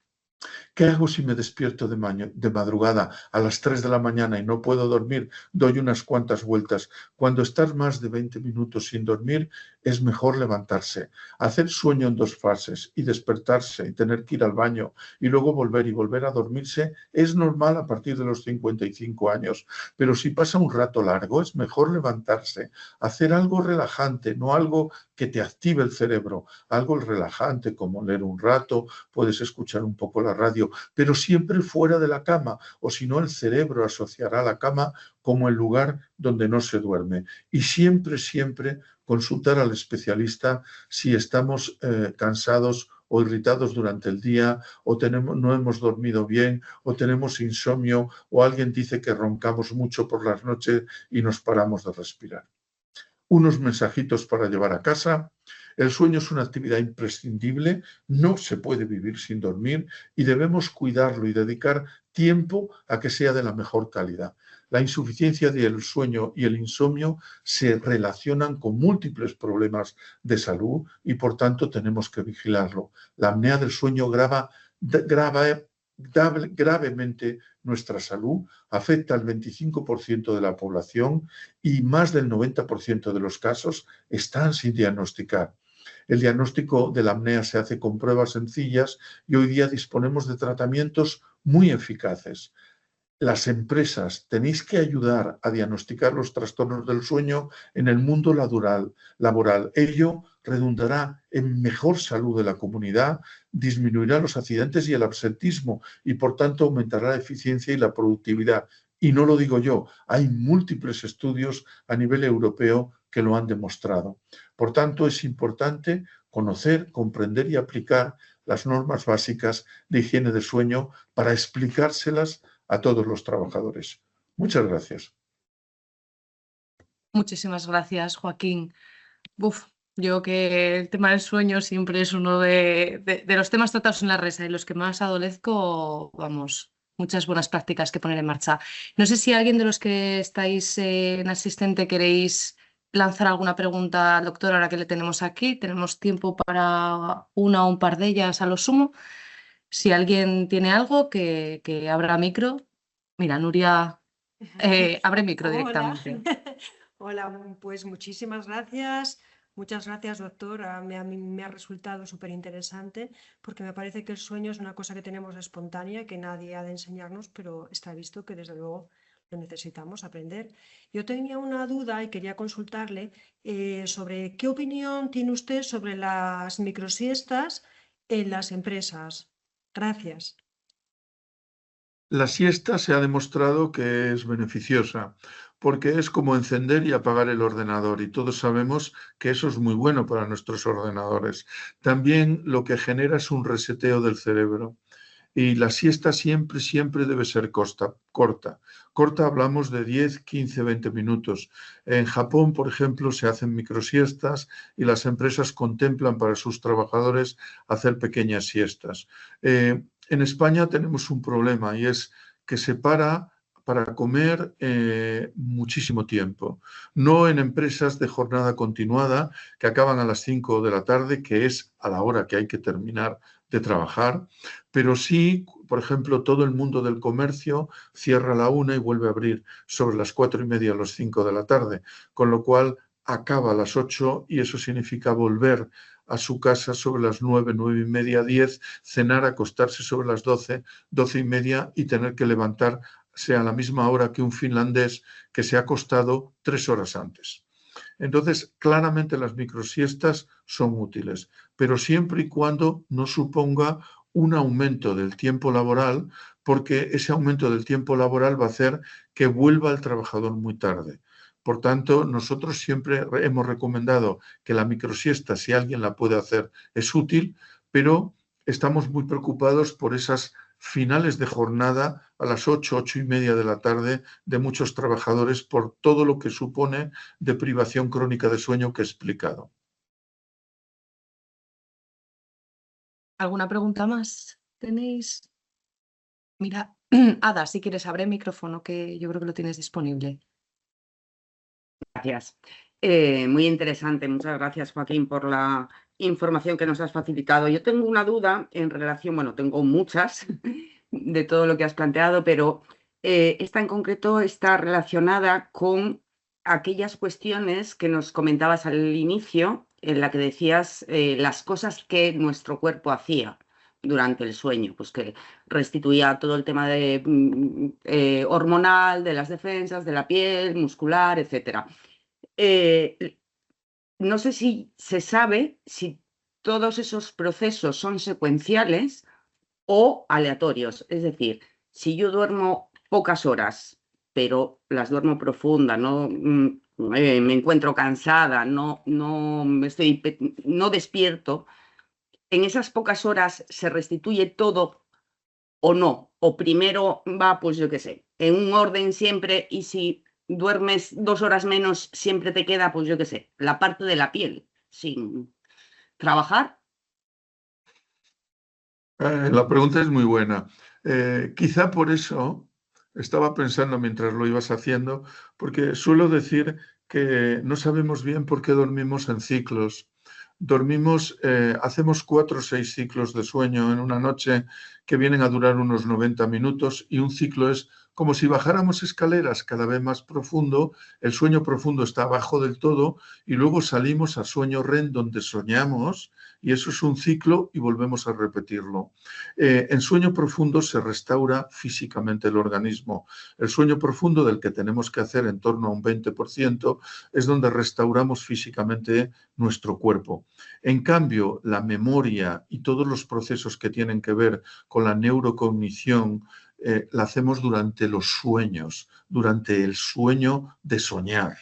¿Qué hago si me despierto de madrugada a las 3 de la mañana y no puedo dormir? Doy unas cuantas vueltas. Cuando estás más de 20 minutos sin dormir, es mejor levantarse. Hacer sueño en 2 fases y despertarse y tener que ir al baño y luego volver y volver a dormirse es normal a partir de los 55 años. Pero si pasa un rato largo, es mejor levantarse, hacer algo relajante, no algo que te active el cerebro, algo relajante como leer un rato, puedes escuchar un poco la radio, pero siempre fuera de la cama, o si no el cerebro asociará la cama como el lugar donde no se duerme. Y siempre, siempre consultar al especialista si estamos cansados o irritados durante el día, o no hemos dormido bien, o tenemos insomnio, o alguien dice que roncamos mucho por las noches y nos paramos de respirar. Unos mensajitos para llevar a casa. El sueño es una actividad imprescindible, no se puede vivir sin dormir y debemos cuidarlo y dedicar tiempo a que sea de la mejor calidad. La insuficiencia del sueño y el insomnio se relacionan con múltiples problemas de salud y por tanto tenemos que vigilarlo. La apnea del sueño gravemente nuestra salud, afecta al 25% de la población y más del 90% de los casos están sin diagnosticar. El diagnóstico de la apnea se hace con pruebas sencillas y hoy día disponemos de tratamientos muy eficaces. Las empresas tenéis que ayudar a diagnosticar los trastornos del sueño en el mundo laboral. Ello redundará en mejor salud de la comunidad, disminuirá los accidentes y el absentismo y, por tanto, aumentará la eficiencia y la productividad. Y no lo digo yo, hay múltiples estudios a nivel europeo que lo han demostrado. Por tanto, es importante conocer, comprender y aplicar las normas básicas de higiene del sueño para explicárselas a todos los trabajadores. Muchas gracias. Muchísimas gracias, Joaquín. Yo que el tema del sueño siempre es uno de los temas tratados en la RESA y los que más adolezco, vamos, muchas buenas prácticas que poner en marcha. No sé si alguien de los que estáis en asistente queréis lanzar alguna pregunta al doctor ahora que le tenemos aquí. Tenemos tiempo para una o un par de ellas a lo sumo. Si alguien tiene algo, que abra micro. Mira, Nuria abre micro directamente. Hola, pues muchísimas gracias. Muchas gracias, doctor. A mí me ha resultado súper interesante porque me parece que el sueño es una cosa que tenemos espontánea, que nadie ha de enseñarnos, pero está visto que desde luego lo necesitamos aprender. Yo tenía una duda y quería consultarle sobre qué opinión tiene usted sobre las microsiestas en las empresas. Gracias. La siesta se ha demostrado que es beneficiosa porque es como encender y apagar el ordenador y todos sabemos que eso es muy bueno para nuestros ordenadores. También lo que genera es un reseteo del cerebro y la siesta siempre, siempre debe ser corta. Corta hablamos de 10, 15, 20 minutos. En Japón, por ejemplo, se hacen microsiestas y las empresas contemplan para sus trabajadores hacer pequeñas siestas. En España tenemos un problema y es que se para comer muchísimo tiempo. No en empresas de jornada continuada que acaban a las 5 de la tarde, que es a la hora que hay que terminar de trabajar, pero sí, por ejemplo, todo el mundo del comercio cierra a la 1 y vuelve a abrir sobre las 4:30 a las 5 de la tarde, con lo cual acaba a las 8 y eso significa volver a su casa sobre las 9, 9:30, 10, cenar, acostarse sobre las 12, 12:30 y tener que levantarse a la misma hora que un finlandés que se ha acostado 3 horas antes. Entonces, claramente las microsiestas son útiles, pero siempre y cuando no suponga un aumento del tiempo laboral, porque ese aumento del tiempo laboral va a hacer que vuelva el trabajador muy tarde. Por tanto, nosotros siempre hemos recomendado que la microsiesta, si alguien la puede hacer, es útil, pero estamos muy preocupados por esas finales de jornada a las 8, 8:30 de la tarde de muchos trabajadores por todo lo que supone de privación crónica de sueño que he explicado. ¿Alguna pregunta más tenéis? Mira, Ada, si quieres, abre el micrófono, que yo creo que lo tienes disponible. Gracias. Muy interesante. Muchas gracias, Joaquín, por la información que nos has facilitado. Yo tengo una duda en relación, bueno, tengo muchas de todo lo que has planteado, pero esta en concreto está relacionada con aquellas cuestiones que nos comentabas al inicio, en la que decías las cosas que nuestro cuerpo hacía durante el sueño, pues que restituía todo el tema de hormonal, de las defensas, de la piel, muscular, etcétera. No sé si se sabe si todos esos procesos son secuenciales o aleatorios. Es decir, si yo duermo pocas horas, pero las duermo profunda, no me encuentro cansada, no despierto, ¿en esas pocas horas se restituye todo o no? O primero va, pues yo qué sé, en un orden siempre, y si duermes 2 horas menos, siempre te queda, pues yo qué sé, la parte de la piel sin trabajar. La pregunta es muy buena. Quizá por eso estaba pensando mientras lo ibas haciendo, porque suelo decir que no sabemos bien por qué dormimos en ciclos. Hacemos 4 o 6 ciclos de sueño en una noche que vienen a durar unos 90 minutos y un ciclo es como si bajáramos escaleras cada vez más profundo. El sueño profundo está abajo del todo y luego salimos a sueño REM donde soñamos y eso es un ciclo y volvemos a repetirlo. En sueño profundo se restaura físicamente el organismo. El sueño profundo, del que tenemos que hacer en torno a un 20%, es donde restauramos físicamente nuestro cuerpo. En cambio, la memoria y todos los procesos que tienen que ver con la neurocognición la hacemos durante los sueños, durante el sueño de soñar.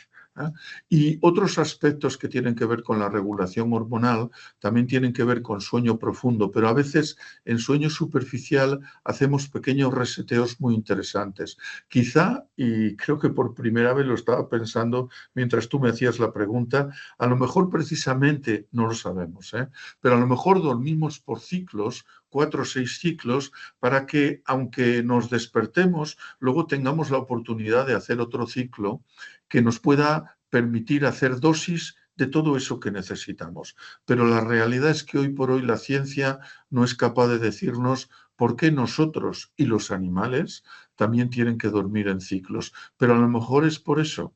Y otros aspectos que tienen que ver con la regulación hormonal también tienen que ver con sueño profundo, pero a veces en sueño superficial hacemos pequeños reseteos muy interesantes. Quizá, y creo que por primera vez lo estaba pensando mientras tú me hacías la pregunta, a lo mejor precisamente, no lo sabemos, pero a lo mejor dormimos por ciclos, 4 o 6 ciclos, para que aunque nos despertemos, luego tengamos la oportunidad de hacer otro ciclo que nos pueda permitir hacer dosis de todo eso que necesitamos. Pero la realidad es que hoy por hoy la ciencia no es capaz de decirnos por qué nosotros y los animales también tienen que dormir en ciclos. Pero a lo mejor es por eso,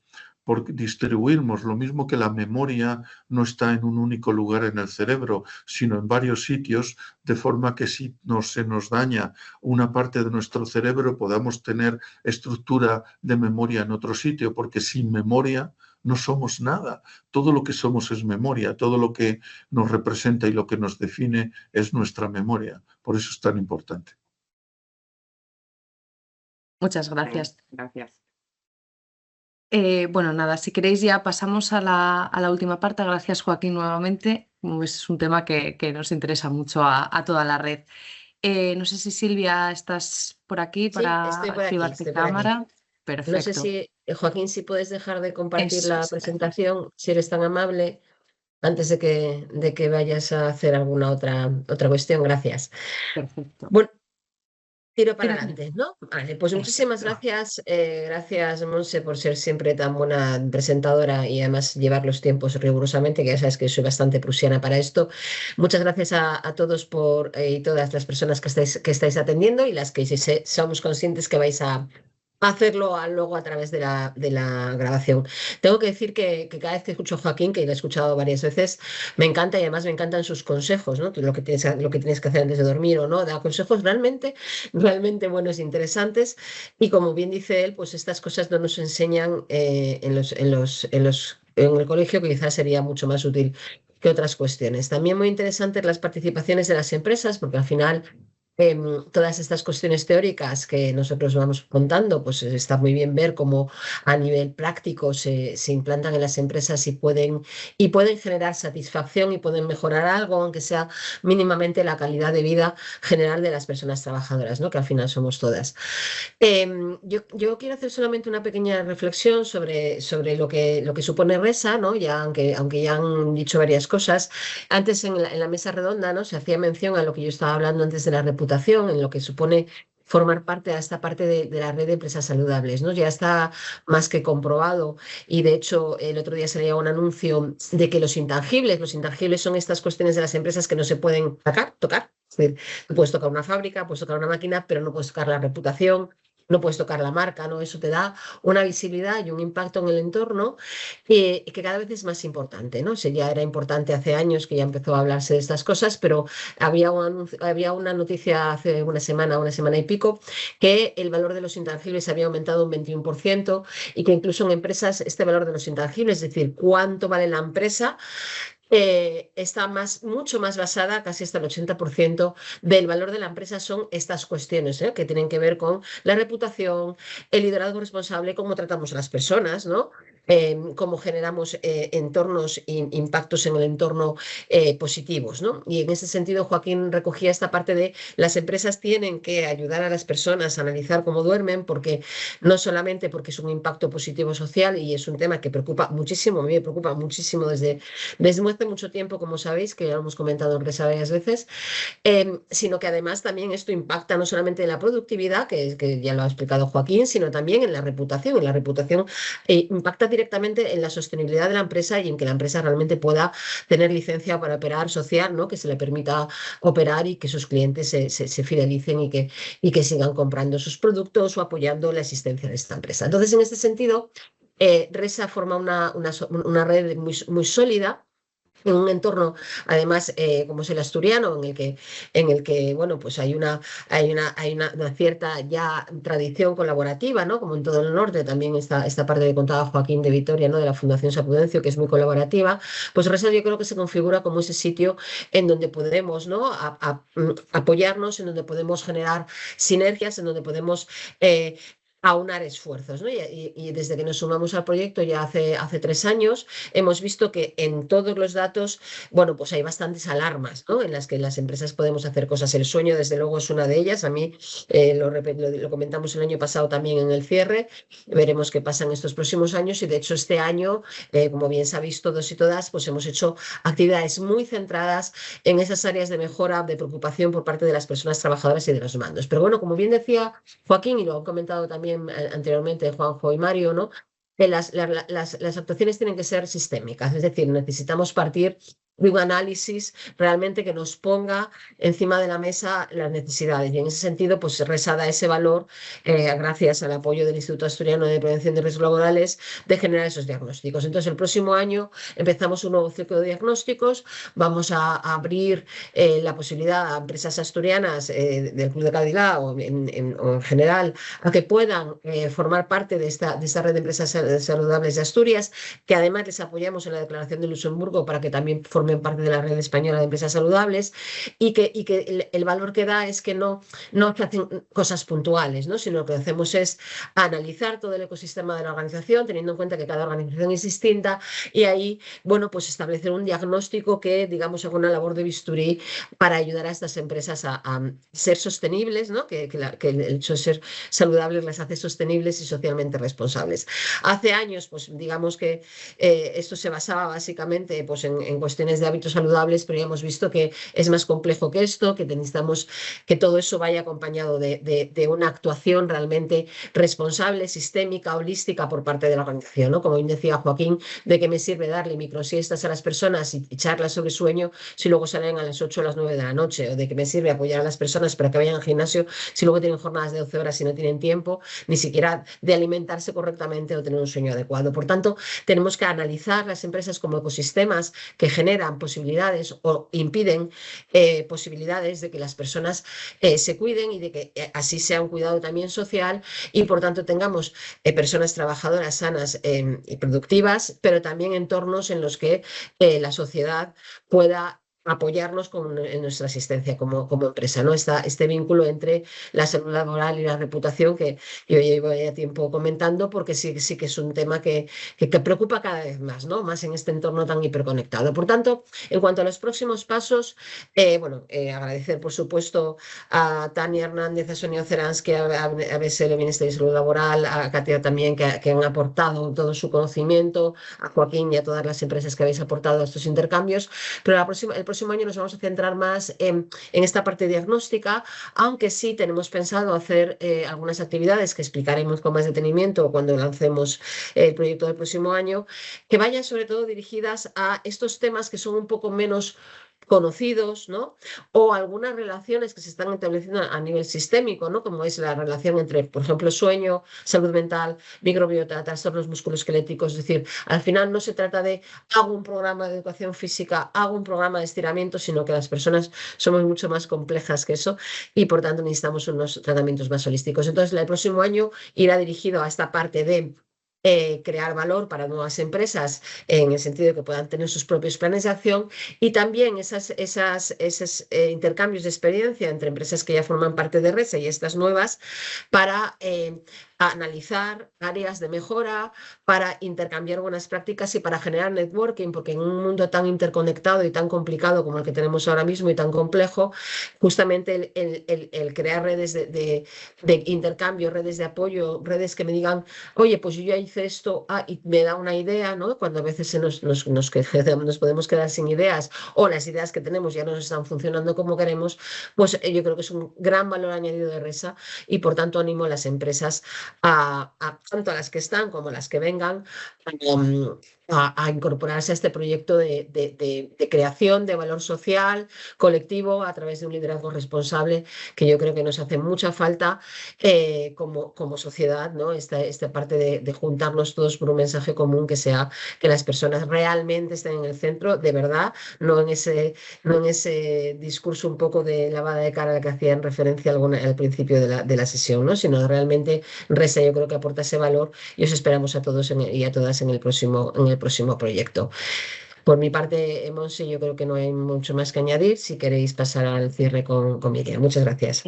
por distribuirnos, lo mismo que la memoria no está en un único lugar en el cerebro, sino en varios sitios, de forma que si se nos daña una parte de nuestro cerebro podamos tener estructura de memoria en otro sitio, porque sin memoria no somos nada. Todo lo que somos es memoria, todo lo que nos representa y lo que nos define es nuestra memoria. Por eso es tan importante. Muchas gracias. Gracias. Bueno, nada, si queréis ya pasamos a la última parte. Gracias, Joaquín, nuevamente. Es un tema que nos interesa mucho a toda la red. No sé si Silvia estás por aquí para activar tu cámara. Perfecto. No sé si, Joaquín, si puedes dejar de compartir la presentación, si eres tan amable, antes de que vayas a hacer alguna otra cuestión. Gracias. Perfecto. Bueno, tiro para adelante, ¿no? Vale, pues muchísimas gracias. Gracias, Monse, por ser siempre tan buena presentadora y además llevar los tiempos rigurosamente, que ya sabes que soy bastante prusiana para esto. Muchas gracias a todos y todas las personas que estáis atendiendo y las que somos conscientes que vais a hacerlo luego a través de la grabación. Tengo que decir que cada vez que escucho a Joaquín, que lo he escuchado varias veces, me encanta y además me encantan sus consejos, ¿no? Lo que tienes que hacer antes de dormir o no, da consejos realmente buenos e interesantes, y como bien dice él, pues estas cosas no nos enseñan en el colegio, que quizás sería mucho más útil que otras cuestiones. También muy interesantes las participaciones de las empresas, porque al final todas estas cuestiones teóricas que nosotros vamos contando, pues está muy bien ver cómo a nivel práctico se implantan en las empresas y pueden generar satisfacción y pueden mejorar algo, aunque sea mínimamente la calidad de vida general de las personas trabajadoras, ¿no? Que al final somos todas. Yo quiero hacer solamente una pequeña reflexión sobre lo que supone RESA, ¿no? Aunque ya han dicho varias cosas. Antes en la mesa redonda, ¿no? Se hacía mención a lo que yo estaba hablando antes de la reputación, en lo que supone formar parte de esta parte de la red de empresas saludables, ¿no? Ya está más que comprobado, y de hecho el otro día salía un anuncio de que los intangibles son estas cuestiones de las empresas que no se pueden tocar. Es decir, tú puedes tocar una fábrica, puedes tocar una máquina, pero no puedes tocar la reputación, no puedes tocar la marca, ¿no? Eso te da una visibilidad y un impacto en el entorno que cada vez es más importante, ¿no? Ya era importante hace años, que ya empezó a hablarse de estas cosas, pero había una noticia hace una semana y pico, que el valor de los intangibles había aumentado un 21%, y que incluso en empresas este valor de los intangibles, es decir, cuánto vale la empresa, está mucho más basada, casi hasta el 80% del valor de la empresa son estas cuestiones, que tienen que ver con la reputación, el liderazgo responsable, cómo tratamos a las personas, ¿no? Cómo generamos entornos e impactos en el entorno positivos, ¿no? Y en ese sentido Joaquín recogía esta parte de las empresas tienen que ayudar a las personas a analizar cómo duermen, porque no solamente porque es un impacto positivo social, y es un tema que preocupa muchísimo, a mí me preocupa muchísimo desde hace mucho tiempo, como sabéis, que ya lo hemos comentado en RESA varias veces, sino que además también esto impacta no solamente en la productividad, que ya lo ha explicado Joaquín, sino también en la reputación. Y la reputación impacta directamente en la sostenibilidad de la empresa y en que la empresa realmente pueda tener licencia para operar social, ¿no? Que se le permita operar y que sus clientes se fidelicen y que sigan comprando sus productos o apoyando la existencia de esta empresa. Entonces, en este sentido, RESA forma una red muy sólida, en un entorno, además, como es el asturiano, en el que bueno, pues hay una cierta ya tradición colaborativa, ¿no? Como en todo el norte, también esta parte que contaba Joaquín de Vitoria, ¿no? De la Fundación Sapudencio, que es muy colaborativa. Pues RESA yo creo que se configura como ese sitio en donde podemos, ¿no? Apoyarnos, en donde podemos generar sinergias, en donde podemos aunar esfuerzos, ¿no? Y desde que nos sumamos al proyecto ya hace 3 años, hemos visto que en todos los datos, bueno, pues hay bastantes alarmas, ¿no? En las que las empresas podemos hacer cosas. El sueño, desde luego, es una de ellas. A mí lo comentamos el año pasado también en el cierre. Veremos qué pasa en estos próximos años, y de hecho este año, como bien sabéis todos y todas, pues hemos hecho actividades muy centradas en esas áreas de mejora, de preocupación por parte de las personas trabajadoras y de los mandos. Pero bueno, como bien decía Joaquín, y lo han comentado también anteriormente Juanjo y Mario, ¿no? Las actuaciones tienen que ser sistémicas, es decir, necesitamos partir de un análisis realmente que nos ponga encima de la mesa las necesidades. Y en ese sentido, pues RESA da ese valor, gracias al apoyo del Instituto Asturiano de Prevención de Riesgos Laborales, de generar esos diagnósticos. Entonces, el próximo año empezamos un nuevo ciclo de diagnósticos, vamos a abrir la posibilidad a empresas asturianas del Club de Cadilá o en general a que puedan formar parte de esta red de empresas saludables de Asturias, que además les apoyamos en la Declaración de Luxemburgo para que también formen parte de la red española de empresas saludables, y que el valor que da es que no se hacen cosas puntuales, ¿no? Sino que lo que hacemos es analizar todo el ecosistema de la organización, teniendo en cuenta que cada organización es distinta, y ahí, bueno, pues establecer un diagnóstico que, digamos, haga una labor de bisturí para ayudar a estas empresas a ser sostenibles, ¿no? Que el hecho de ser saludables les hace sostenibles y socialmente responsables. Hace años, pues digamos que esto se basaba básicamente pues, en cuestiones de hábitos saludables, pero ya hemos visto que es más complejo que esto, que necesitamos que todo eso vaya acompañado de una actuación realmente responsable, sistémica, holística por parte de la organización, ¿no? Como bien decía Joaquín, de qué me sirve darle microsiestas a las personas y charlas sobre sueño si luego salen a las 8 o las 9 de la noche, o de qué me sirve apoyar a las personas para que vayan al gimnasio si luego tienen jornadas de 12 horas y no tienen tiempo ni siquiera de alimentarse correctamente o tener un sueño adecuado. Por tanto, tenemos que analizar las empresas como ecosistemas que generan posibilidades o impiden posibilidades de que las personas se cuiden y de que así sea un cuidado también social, y por tanto tengamos personas trabajadoras sanas y productivas, pero también entornos en los que la sociedad pueda apoyarnos en nuestra asistencia como empresa, ¿no? Este vínculo entre la salud laboral y la reputación que yo llevo ya tiempo comentando, porque sí que es un tema que preocupa cada vez más, ¿no? Más en este entorno tan hiperconectado. Por tanto, en cuanto a los próximos pasos, agradecer, por supuesto, a Tania Hernández, a Sonia Oceransky, a BSL Ministerio de Salud Laboral, a Katia también, que han aportado todo su conocimiento, a Joaquín y a todas las empresas que habéis aportado a estos intercambios, pero el próximo año nos vamos a centrar más en esta parte diagnóstica, aunque sí tenemos pensado hacer algunas actividades que explicaremos con más detenimiento cuando lancemos el proyecto del próximo año, que vayan sobre todo dirigidas a estos temas que son un poco menos conocidos, ¿no? O algunas relaciones que se están estableciendo a nivel sistémico, ¿no? Como es la relación entre, por ejemplo, sueño, salud mental, microbiota, trastornos musculoesqueléticos. Es decir, al final no se trata de hago un programa de educación física, hago un programa de estiramiento, sino que las personas somos mucho más complejas que eso y por tanto necesitamos unos tratamientos más holísticos. Entonces, el próximo año irá dirigido a esta parte de crear valor para nuevas empresas en el sentido de que puedan tener sus propios planes de acción, y también esos intercambios de experiencia entre empresas que ya forman parte de RESA y estas nuevas para analizar áreas de mejora, para intercambiar buenas prácticas y para generar networking, porque en un mundo tan interconectado y tan complicado como el que tenemos ahora mismo y tan complejo, justamente el crear redes de intercambio, redes de apoyo, redes que me digan, oye, pues yo ya hice esto y me da una idea, ¿no? Cuando a veces nos podemos quedar sin ideas o las ideas que tenemos ya no nos están funcionando como queremos, pues yo creo que es un gran valor añadido de RESA, y por tanto animo a las empresas tanto a las que están como a las que vengan a incorporarse a este proyecto de creación de valor social colectivo a través de un liderazgo responsable, que yo creo que nos hace mucha falta como sociedad, ¿no? Esta parte de juntarnos todos por un mensaje común que sea que las personas realmente estén en el centro, de verdad, no en ese discurso un poco de lavada de cara al que hacían referencia al principio de la sesión, ¿no? Sino realmente RESA yo creo que aporta ese valor, y os esperamos a todos y a todas en el próximo proyecto. Por mi parte, Monse, yo creo que no hay mucho más que añadir. Si queréis pasar al cierre con Miriam. Muchas gracias.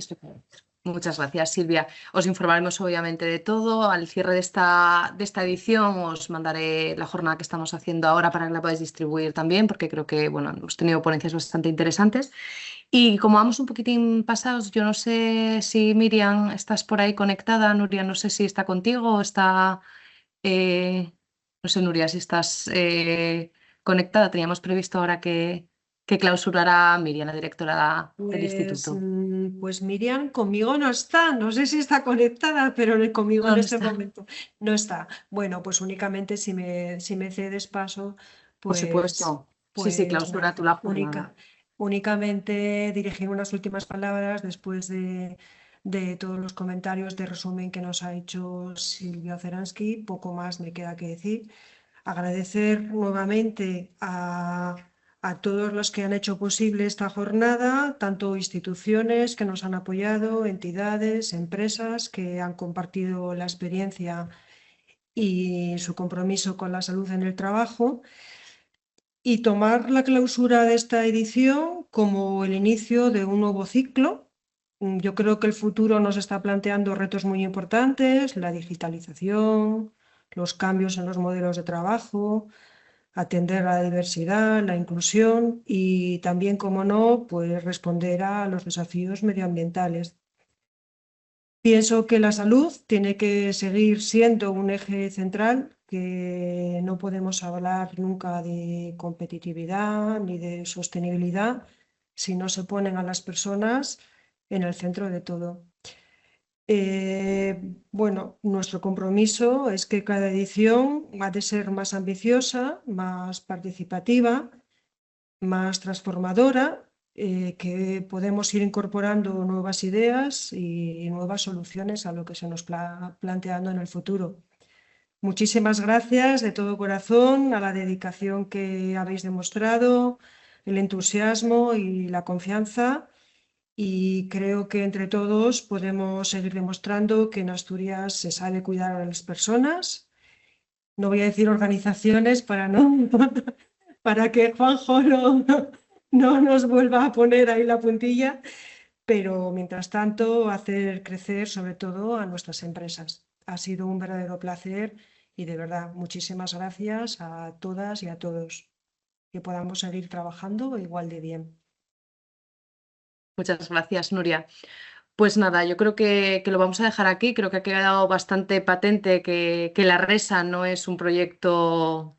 Muchas gracias, Silvia. Os informaremos obviamente de todo. Al cierre de esta edición os mandaré la jornada que estamos haciendo ahora para que la podáis distribuir también, porque creo que hemos tenido ponencias bastante interesantes. Y como vamos un poquitín pasados, yo no sé si Miriam estás por ahí conectada. Nuria, no sé si está contigo o está... no sé, Nuria, si estás conectada. Teníamos previsto ahora que clausurará Miriam, la directora del instituto. Pues Miriam conmigo no está, no sé si está conectada, pero conmigo en este momento no está. Bueno, pues únicamente si me cedes paso, pues... Por supuesto. pues sí, clausura tú la jornada. Únicamente dirigir unas últimas palabras después de todos los comentarios de resumen que nos ha hecho Silvia Zeransky. Poco más me queda que decir. Agradecer nuevamente a todos los que han hecho posible esta jornada, tanto instituciones que nos han apoyado, entidades, empresas que han compartido la experiencia y su compromiso con la salud en el trabajo, y tomar la clausura de esta edición como el inicio de un nuevo ciclo. Yo creo que el futuro nos está planteando retos muy importantes: la digitalización, los cambios en los modelos de trabajo, atender a la diversidad, la inclusión y también, como no, pues responder a los desafíos medioambientales. Pienso que la salud tiene que seguir siendo un eje central, que no podemos hablar nunca de competitividad ni de sostenibilidad si no se ponen a las personas en el centro de todo. Bueno, nuestro compromiso es que cada edición ha de ser más ambiciosa, más participativa, más transformadora, que podemos ir incorporando nuevas ideas y nuevas soluciones a lo que se nos planteando en el futuro. Muchísimas gracias de todo corazón a la dedicación que habéis demostrado, el entusiasmo y la confianza. Y creo que entre todos podemos seguir demostrando que en Asturias se sabe cuidar a las personas. No voy a decir organizaciones para que Juanjo no nos vuelva a poner ahí la puntilla, pero mientras tanto hacer crecer sobre todo a nuestras empresas. Ha sido un verdadero placer y de verdad muchísimas gracias a todas y a todos. Que podamos seguir trabajando igual de bien. Muchas gracias, Nuria. Pues nada, yo creo que lo vamos a dejar aquí. Creo que ha quedado bastante patente que la RESA no es un proyecto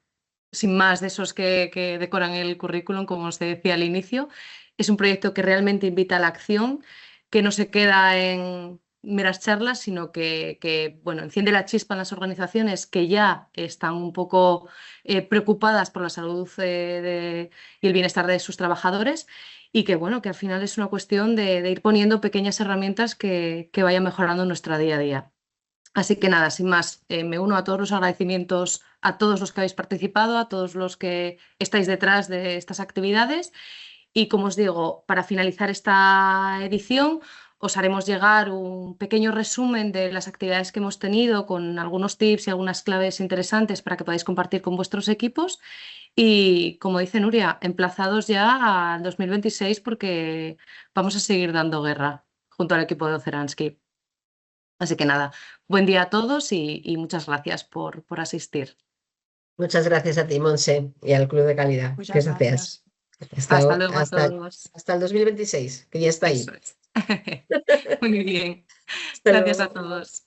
sin más de esos que decoran el currículum, como os decía al inicio. Es un proyecto que realmente invita a la acción, que no se queda en meras charlas, sino que bueno, enciende la chispa en las organizaciones que ya están un poco preocupadas por la salud y el bienestar de sus trabajadores, y que bueno, que al final es una cuestión de ir poniendo pequeñas herramientas que vayan mejorando nuestra día a día. Así que nada, sin más, me uno a todos los agradecimientos a todos los que habéis participado, a todos los que estáis detrás de estas actividades, y como os digo, para finalizar esta edición os haremos llegar un pequeño resumen de las actividades que hemos tenido, con algunos tips y algunas claves interesantes para que podáis compartir con vuestros equipos. Y como dice Nuria, emplazados ya al 2026, porque vamos a seguir dando guerra junto al equipo de Oceransky. Así que nada, buen día a todos y muchas gracias por asistir. Muchas gracias a ti, Monse, y al Club de Calidad. Muchas gracias. Hasta luego a todos. Hasta el 2026, que ya está ahí. Eso es. Muy bien. Hasta Gracias luego. a todos.